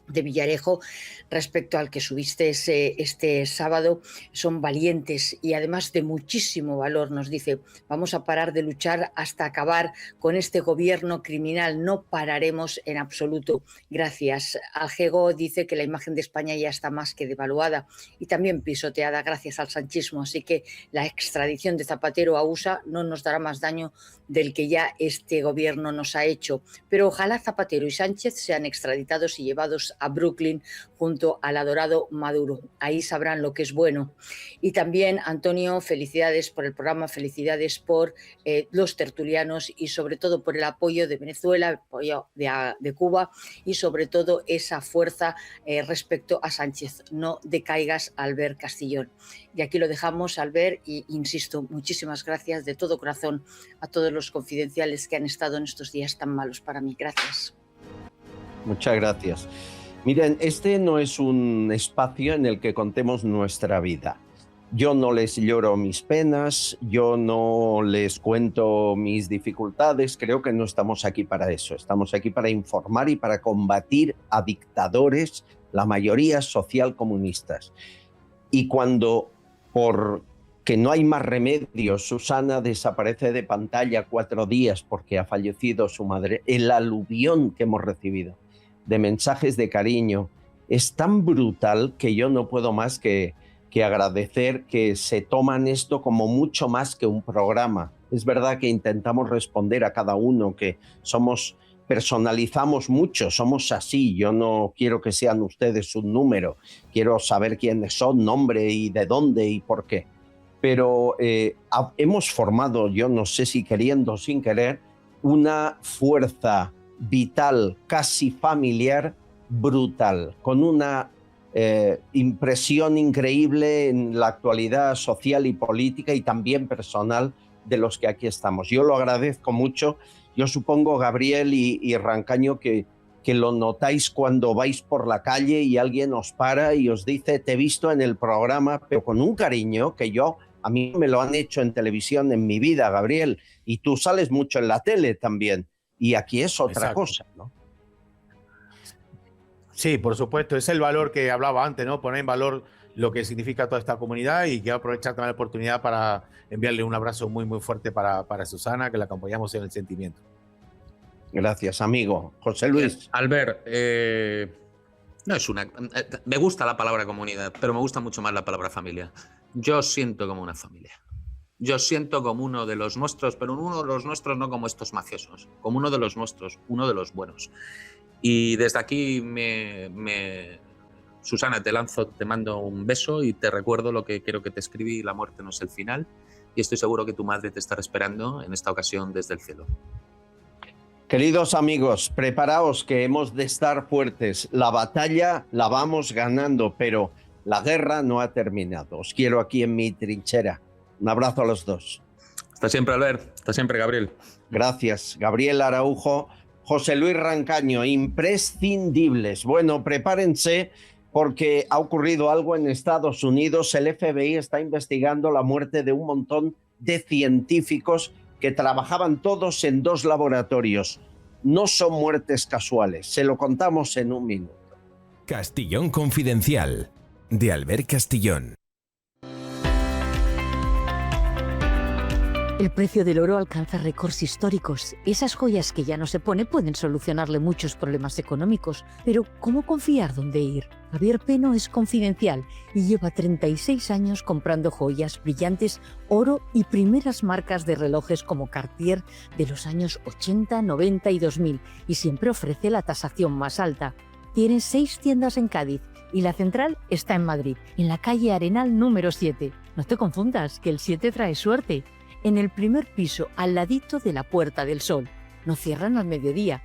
de Villarejo respecto al que subiste este sábado son valientes y además de muchísimo valor. Nos dice: vamos a parar de luchar hasta acabar con este gobierno criminal, no pararemos en absoluto. Gracias. Algego dice que la imagen de España ya está más que devaluada y también pisoteada gracias al sanchismo, así que la extradición de Zapatero a USA no nos dará más daño del que ya este gobierno nos ha hecho, pero ojalá Zapatero y Sánchez sean extraditados y llevados a Brooklyn junto al adorado Maduro. Ahí sabrán lo que es bueno. Y también, Antonio, felicidades por el programa, felicidades por los tertulianos y sobre todo por el apoyo de Venezuela, el apoyo de Cuba y sobre todo esa fuerza respecto a Sánchez. No decaigas, Albert Castillón. Y aquí lo dejamos, Albert, y insisto, muchísimas gracias de todo corazón a todos los confidenciales que han estado en estos días tan malos para mí. Gracias. Muchas gracias. Miren, este no es un espacio en el que contemos nuestra vida. Yo no les lloro mis penas, yo no les cuento mis dificultades, creo que no estamos aquí para eso. Estamos aquí para informar y para combatir a dictadores, la mayoría social comunistas. Y cuando, porque no hay más remedio, Susana desaparece de pantalla 4 días porque ha fallecido su madre, el aluvión que hemos recibido de mensajes de cariño es tan brutal que yo no puedo más que agradecer que se toman esto como mucho más que un programa. Es verdad que intentamos responder a cada uno, que personalizamos mucho, somos así. Yo no quiero que sean ustedes un número, quiero saber quiénes son, nombre y de dónde y por qué. Pero hemos formado, yo no sé si queriendo o sin querer, una fuerza vital, casi familiar, brutal, con una impresión increíble en la actualidad social y política y también personal de los que aquí estamos. Yo lo agradezco mucho. Yo supongo, Gabriel y Rancaño, que lo notáis cuando vais por la calle y alguien os para y os dice: te he visto en el programa, pero con un cariño que a mí me lo han hecho en televisión en mi vida, Gabriel, y tú sales mucho en la tele también, y aquí es otra cosa, ¿no? Sí, por supuesto, es el valor que hablaba antes, ¿no? Poner en valor lo que significa toda esta comunidad, y quiero aprovechar también la oportunidad para enviarle un abrazo muy, muy fuerte para Susana, que la acompañamos en el sentimiento. Gracias, amigo. José Luis. Albert, no es una... me gusta la palabra comunidad, pero me gusta mucho más la palabra familia. Yo os siento como una familia. Yo os siento como uno de los nuestros, pero uno de los nuestros no como estos mafiosos, como uno de los nuestros, uno de los buenos. Y desde aquí, Susana, te mando un beso y te recuerdo lo que creo que te escribí: la muerte no es el final, y estoy seguro que tu madre te estará esperando en esta ocasión desde el cielo. Queridos amigos, preparaos, que hemos de estar fuertes. La batalla la vamos ganando, pero la guerra no ha terminado. Os quiero aquí en mi trinchera. Un abrazo a los dos. Hasta siempre, Albert. Hasta siempre, Gabriel. Gracias. Gabriel Araujo, José Luis Rancaño, imprescindibles. Bueno, prepárense, porque ha ocurrido algo en Estados Unidos. El FBI está investigando la muerte de un montón de científicos que trabajaban todos en 2 laboratorios. No son muertes casuales. Se lo contamos en un minuto. Castillón Confidencial, de Albert Castillón. El precio del oro alcanza récords históricos. Esas joyas que ya no se pone pueden solucionarle muchos problemas económicos. Pero ¿cómo confiar dónde ir? Javier Peno es confidencial y lleva 36 años comprando joyas, brillantes, oro y primeras marcas de relojes como Cartier de los años 80, 90 y 2000, y siempre ofrece la tasación más alta. Tiene 6 tiendas en Cádiz y la central está en Madrid, en la calle Arenal número 7. No te confundas, que el 7 trae suerte. En el primer piso, al ladito de la Puerta del Sol. No cierran al mediodía.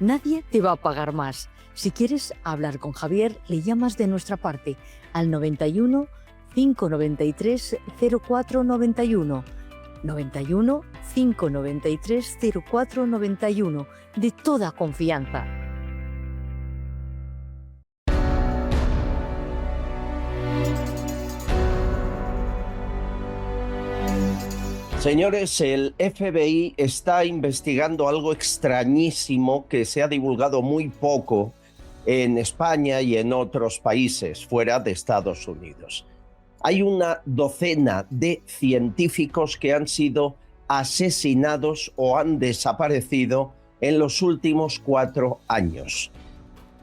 Nadie te va a pagar más. Si quieres hablar con Javier, le llamas de nuestra parte al 91 593 0491. 91 593 0491. De toda confianza. Señores, el FBI está investigando algo extrañísimo que se ha divulgado muy poco en España y en otros países fuera de Estados Unidos. Hay una docena de científicos que han sido asesinados o han desaparecido en los últimos 4 años.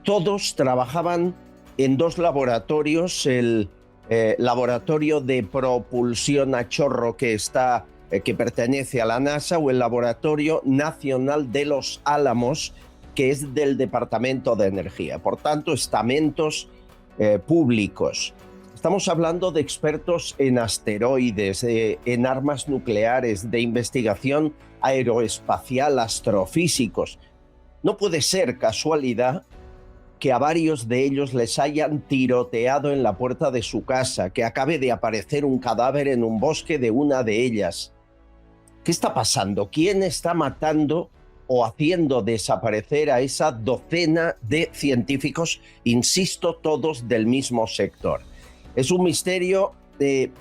Todos trabajaban en 2 laboratorios, el laboratorio de propulsión a chorro que pertenece a la NASA, o el Laboratorio Nacional de los Álamos, que es del Departamento de Energía. Por tanto, estamentos públicos. Estamos hablando de expertos en asteroides, en armas nucleares, de investigación aeroespacial, astrofísicos. No puede ser casualidad que a varios de ellos les hayan tiroteado en la puerta de su casa, que acabe de aparecer un cadáver en un bosque de una de ellas. ¿Qué está pasando? ¿Quién está matando o haciendo desaparecer a esa docena de científicos, insisto, todos del mismo sector? Es un misterio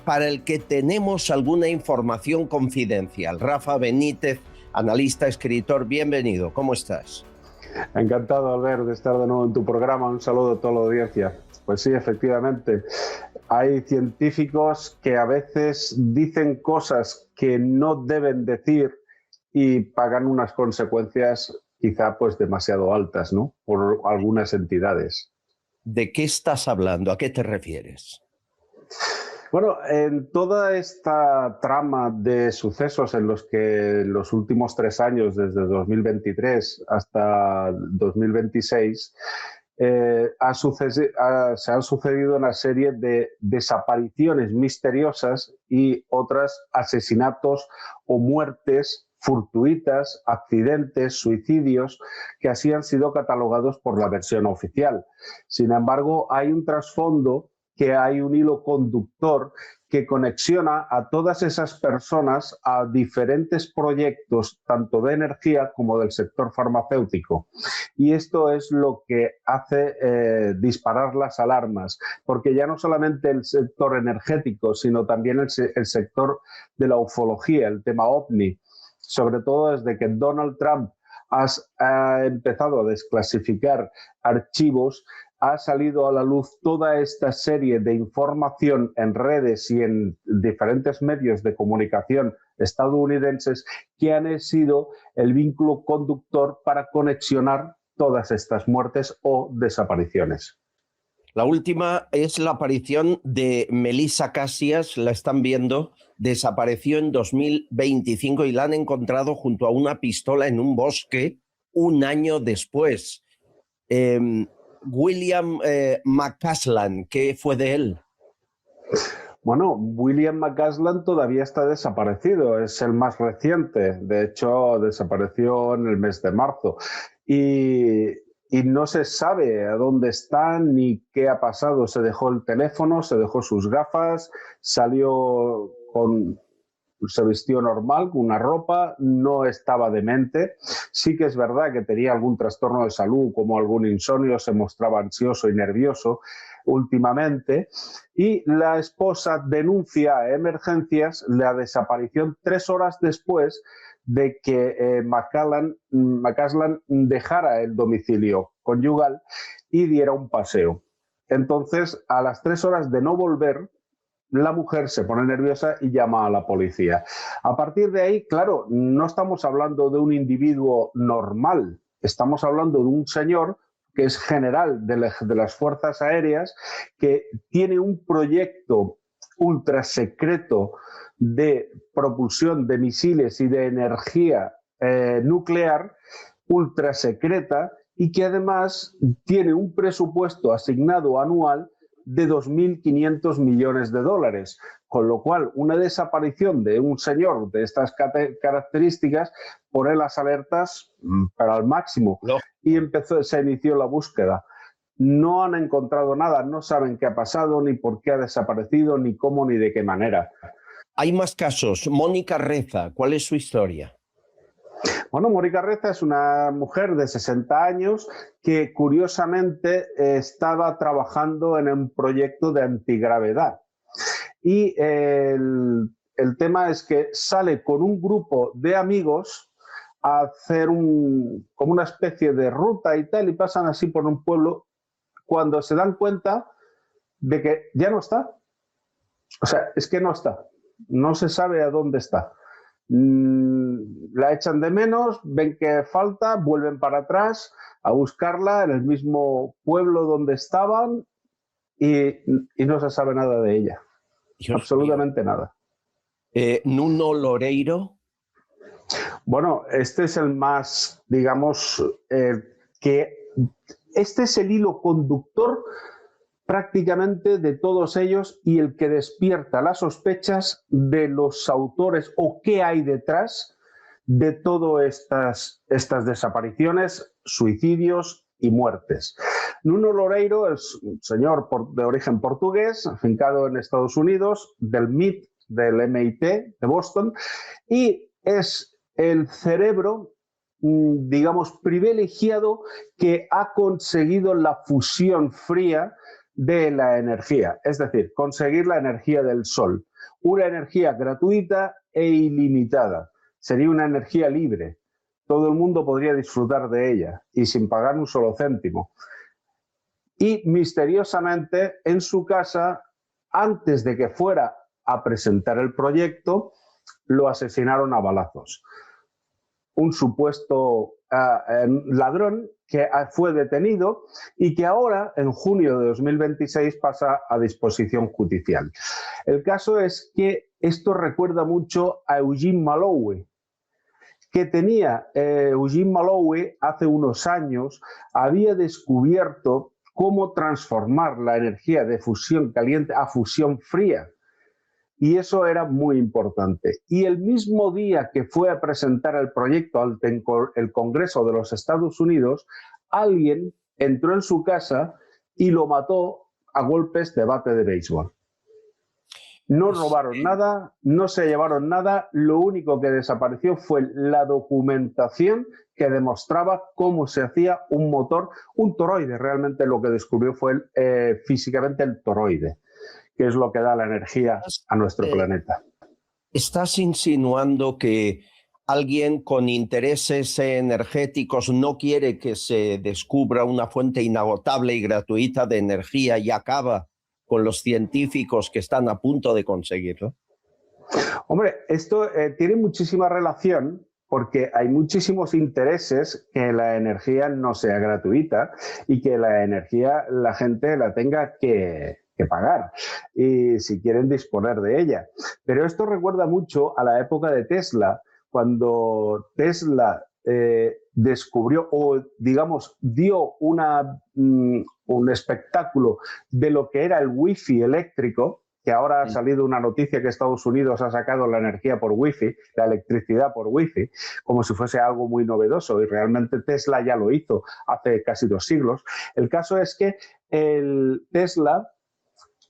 para el que tenemos alguna información confidencial. Rafa Benítez, analista, escritor, bienvenido. ¿Cómo estás? Encantado, Albert, de estar de nuevo en tu programa. Un saludo a toda la audiencia. Pues sí, efectivamente, hay científicos que a veces dicen cosas que no deben decir y pagan unas consecuencias quizá pues demasiado altas, ¿no?, por algunas entidades. ¿De qué estás hablando? ¿A qué te refieres? Bueno, en toda esta trama de sucesos en los que los últimos 3 años, desde 2023 hasta 2026, se han sucedido una serie de desapariciones misteriosas y otras asesinatos o muertes fortuitas, accidentes, suicidios, que así han sido catalogados por la versión oficial. Sin embargo, hay un trasfondo que hay un hilo conductor que conexiona a todas esas personas a diferentes proyectos, tanto de energía como del sector farmacéutico. Y esto es lo que hace disparar las alarmas, porque ya no solamente el sector energético, sino también el sector de la ufología, el tema OVNI, sobre todo desde que Donald Trump ha empezado a desclasificar archivos, ha salido a la luz toda esta serie de información en redes y en diferentes medios de comunicación estadounidenses que han sido el vínculo conductor para conexionar todas estas muertes o desapariciones. La última es la aparición de Melissa Cassias, la están viendo, desapareció en 2025 y la han encontrado junto a una pistola en un bosque un año después. William McCasland, ¿qué fue de él? Bueno, William McCasland todavía está desaparecido, es el más reciente, de hecho desapareció en el mes de marzo y no se sabe a dónde está ni qué ha pasado. Se dejó el teléfono, se dejó sus gafas, se vistió normal, con una ropa, no estaba demente. Sí que es verdad que tenía algún trastorno de salud, como algún insomnio, se mostraba ansioso y nervioso últimamente. Y la esposa denuncia a emergencias la desaparición 3 horas después de que McCasland dejara el domicilio conyugal y diera un paseo. Entonces, a las 3 horas de no volver, la mujer se pone nerviosa y llama a la policía. A partir de ahí, claro, no estamos hablando de un individuo normal, estamos hablando de un señor que es general de las Fuerzas Aéreas, que tiene un proyecto ultra secreto de propulsión de misiles y de energía nuclear, ultra secreta, y que además tiene un presupuesto asignado anual de 2.500 millones de dólares, con lo cual una desaparición de un señor de estas características pone las alertas para el máximo. No. Y se inició la búsqueda. No han encontrado nada, no saben qué ha pasado, ni por qué ha desaparecido, ni cómo, ni de qué manera. Hay más casos. Mónica Reza, ¿cuál es su historia? Bueno, Mónica Reza es una mujer de 60 años que curiosamente estaba trabajando en un proyecto de antigravedad. Y el tema es que sale con un grupo de amigos a hacer como una especie de ruta y tal, y pasan así por un pueblo cuando se dan cuenta de que ya no está. O sea, es que no está. No se sabe a dónde está. La echan de menos, ven que falta, vuelven para atrás a buscarla en el mismo pueblo donde estaban y no se sabe nada de ella. Dios absolutamente mío. Nada. Nuno Loureiro. Bueno, este es el más, digamos, que este es el hilo conductor prácticamente de todos ellos y el que despierta las sospechas de los autores o qué hay detrás de todas estas desapariciones, suicidios y muertes. Nuno Loureiro es un señor de origen portugués, afincado en Estados Unidos, del MIT de Boston, y es el cerebro, digamos, privilegiado que ha conseguido la fusión fría de la energía, es decir, conseguir la energía del sol, una energía gratuita e ilimitada. Sería una energía libre, todo el mundo podría disfrutar de ella y sin pagar un solo céntimo. Y misteriosamente en su casa, antes de que fuera a presentar el proyecto, lo asesinaron a balazos. Un supuesto ladrón que fue detenido y que ahora, en junio de 2026, pasa a disposición judicial. El caso es que esto recuerda mucho a Eugene Mallowe, que Eugene Mallowe hace unos años había descubierto cómo transformar la energía de fusión caliente a fusión fría. Y eso era muy importante. Y el mismo día que fue a presentar el proyecto al Congreso de los Estados Unidos, alguien entró en su casa y lo mató a golpes de bate de béisbol. No robaron nada, no se llevaron nada, lo único que desapareció fue la documentación que demostraba cómo se hacía un motor, un toroide. Realmente lo que descubrió fue físicamente el toroide, que es lo que da la energía a nuestro planeta. ¿Estás insinuando que alguien con intereses energéticos no quiere que se descubra una fuente inagotable y gratuita de energía y acaba con los científicos que están a punto de conseguirlo? Hombre, esto tiene muchísima relación porque hay muchísimos intereses que la energía no sea gratuita y que la energía la gente la tenga que pagar y si quieren disponer de ella. Pero esto recuerda mucho a la época de Tesla, cuando Tesla descubrió o, digamos, dio un espectáculo de lo que era el wifi eléctrico, que ahora ha salido una noticia que Estados Unidos ha sacado la energía por wifi, la electricidad por wifi, como si fuese algo muy novedoso, y realmente Tesla ya lo hizo hace casi 2 siglos. El caso es que el Tesla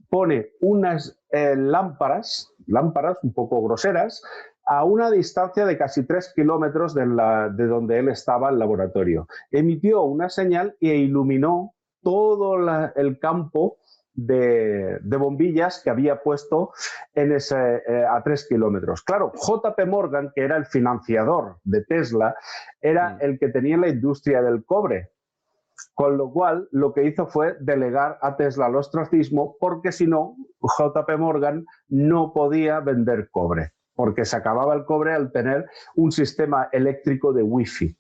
pone unas lámparas un poco groseras, a una distancia de casi 3 kilómetros de donde él estaba el laboratorio. Emitió una señal e iluminó todo el campo de bombillas que había puesto a 3 kilómetros. Claro, JP Morgan, que era el financiador de Tesla, era el que tenía la industria del cobre. Con lo cual, lo que hizo fue delegar a Tesla al ostracismo, porque si no, JP Morgan no podía vender cobre, porque se acababa el cobre al tener un sistema eléctrico de wifi.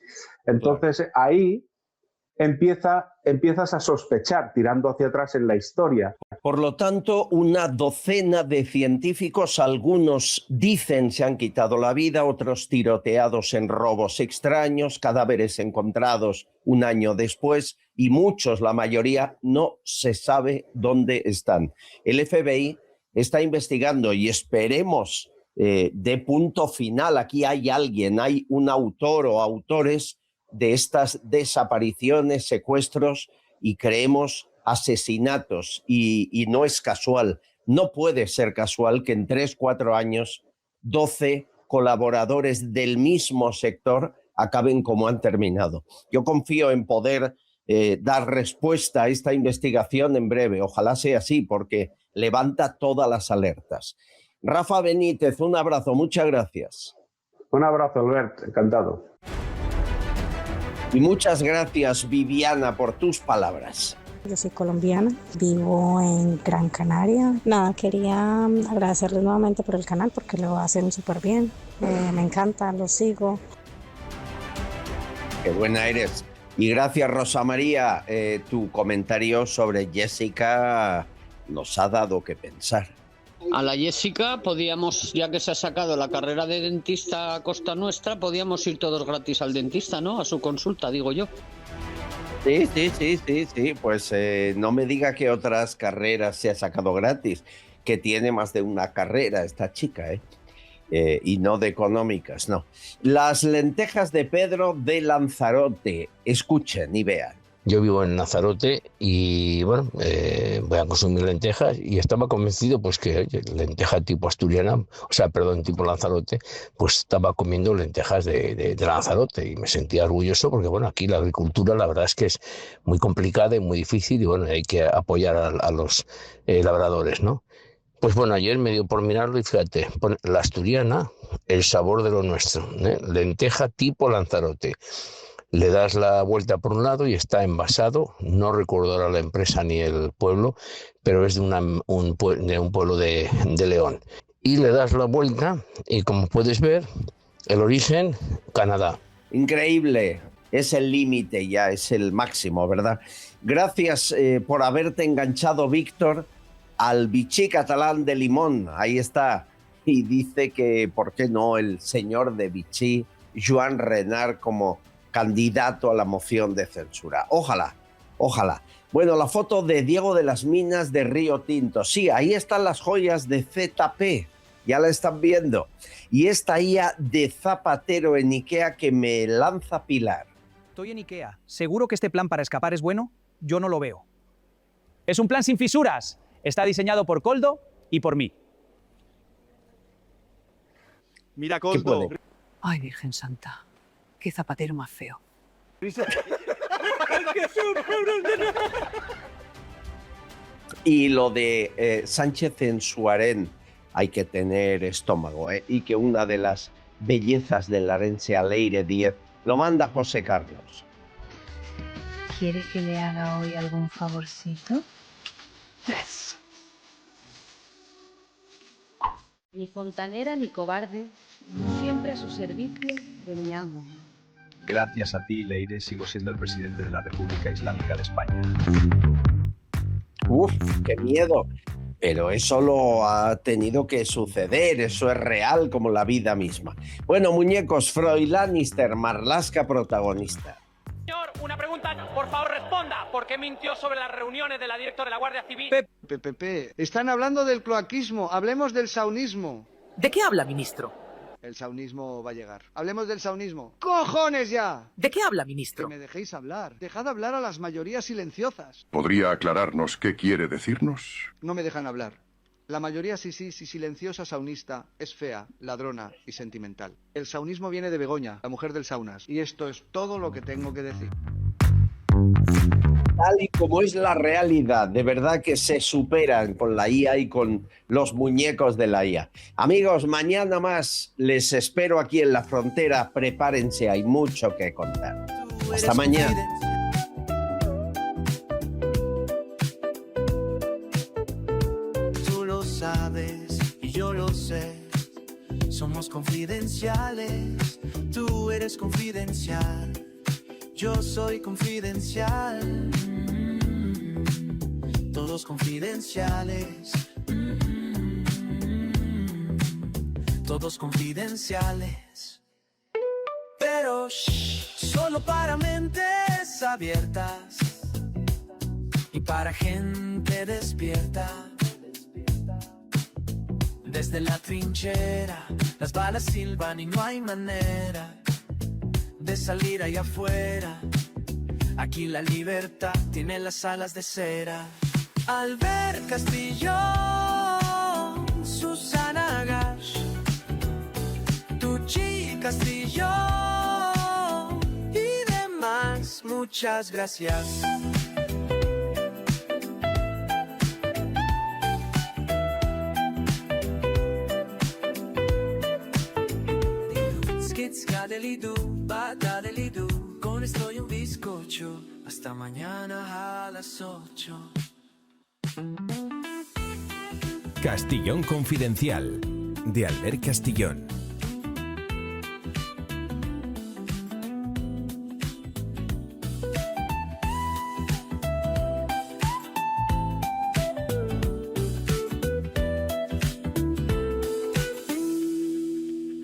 Entonces, ahí empiezas a sospechar, tirando hacia atrás en la historia. Por lo tanto, una docena de científicos, algunos dicen se han quitado la vida, otros tiroteados en robos extraños, cadáveres encontrados un año después y muchos, la mayoría, no se sabe dónde están. El FBI está investigando y esperemos de punto final. Aquí hay alguien, hay un autor o autores de estas desapariciones, secuestros y creemos asesinatos y no es casual, no puede ser casual que en 3-4 años 12 colaboradores del mismo sector acaben como han terminado. Yo confío en poder dar respuesta a esta investigación en breve, ojalá sea así porque levanta todas las alertas. Rafa Benítez, un abrazo, muchas gracias. Un abrazo, Albert, encantado. Y muchas gracias, Viviana, por tus palabras. Yo soy colombiana, vivo en Gran Canaria. Nada, quería agradecerles nuevamente por el canal porque lo hacen súper bien. Me encanta, lo sigo. Qué buena eres. Y gracias, Rosa María. Tu comentario sobre Jessica nos ha dado que pensar. A la Jessica podíamos, ya que se ha sacado la carrera de dentista a costa nuestra, podíamos ir todos gratis al dentista, ¿no? A su consulta, digo yo. Sí. Pues no me diga que otras carreras se ha sacado gratis, que tiene más de una carrera esta chica, y no de económicas, no. Las lentejas de Pedro de Lanzarote. Escuchen y vean. Yo vivo en Lanzarote y bueno, voy a consumir lentejas y estaba convencido pues que lenteja tipo asturiana, tipo Lanzarote, pues estaba comiendo lentejas de Lanzarote y me sentía orgulloso porque bueno, aquí la agricultura la verdad es que es muy complicada y muy difícil y bueno, hay que apoyar a los labradores, ¿no? Pues bueno, ayer me dio por mirarlo y fíjate, la asturiana, el sabor de lo nuestro, lenteja tipo Lanzarote. Le das la vuelta por un lado y está envasado, no recuerdo ahora la empresa ni el pueblo, pero es de un pueblo de León. Y le das la vuelta y como puedes ver, el origen, Canadá. Increíble, es el límite ya, es el máximo, ¿verdad? Gracias por haberte enganchado, Víctor, al Vichy catalán de Limón, ahí está. Y dice que, ¿por qué no el señor de Vichy, Joan Renard, como candidato a la moción de censura? Ojalá. Bueno, la foto de Diego de las Minas de Río Tinto. Sí, ahí están las joyas de ZP. Ya la están viendo. Y esta IA de zapatero en Ikea que me lanza Pilar. Estoy en Ikea. ¿Seguro que este plan para escapar es bueno? Yo no lo veo. Es un plan sin fisuras. Está diseñado por Koldo y por mí. Mira, Koldo. Ay, Virgen Santa, qué zapatero más feo. Y lo de Sánchez en Suarén, hay que tener estómago, y que una de las bellezas del Arense Aleire 10 lo manda José Carlos. ¿Quiere que le haga hoy algún favorcito? Ni fontanera ni cobarde, siempre a su servicio de mi amo. Gracias a ti, Leire, sigo siendo el presidente de la República Islámica de España. Uf, qué miedo. Pero eso lo ha tenido que suceder, eso es real como la vida misma. Bueno, muñecos, Froilanister, Marlaska protagonista. Señor, una pregunta, por favor responda. ¿Por qué mintió sobre las reuniones de la directora de la Guardia Civil? Pepe, están hablando del cloaquismo, hablemos del saunismo. ¿De qué habla, ministro? El saunismo va a llegar. Hablemos del saunismo. ¡Cojones ya! ¿De qué habla, ministro? Que me dejéis hablar. Dejad hablar a las mayorías silenciosas. ¿Podría aclararnos qué quiere decirnos? No me dejan hablar. La mayoría sí silenciosa saunista es fea, ladrona y sentimental. El saunismo viene de Begoña, la mujer del saunas. Y esto es todo lo que tengo que decir. Tal y como es la realidad, de verdad que se superan con la IA y con los muñecos de la IA. Amigos, mañana más les espero aquí en La Frontera. Prepárense, hay mucho que contar. Hasta mañana. Tú lo sabes y yo lo sé. Somos confidenciales. Tú eres confidencial. Yo soy confidencial. Todos confidenciales. Todos confidenciales. Pero solo para mentes abiertas y para gente despierta. Desde la trinchera las balas silban y no hay manera de salir allá afuera. Aquí la libertad tiene las alas de cera. Albert Castillón, Susana Gash, Tucci Castillón y demás. Muchas gracias. Skitskadelidu, badadelidu, con esto y un bizcocho. Hasta mañana a las 8. Castillón Confidencial, de Albert Castillón.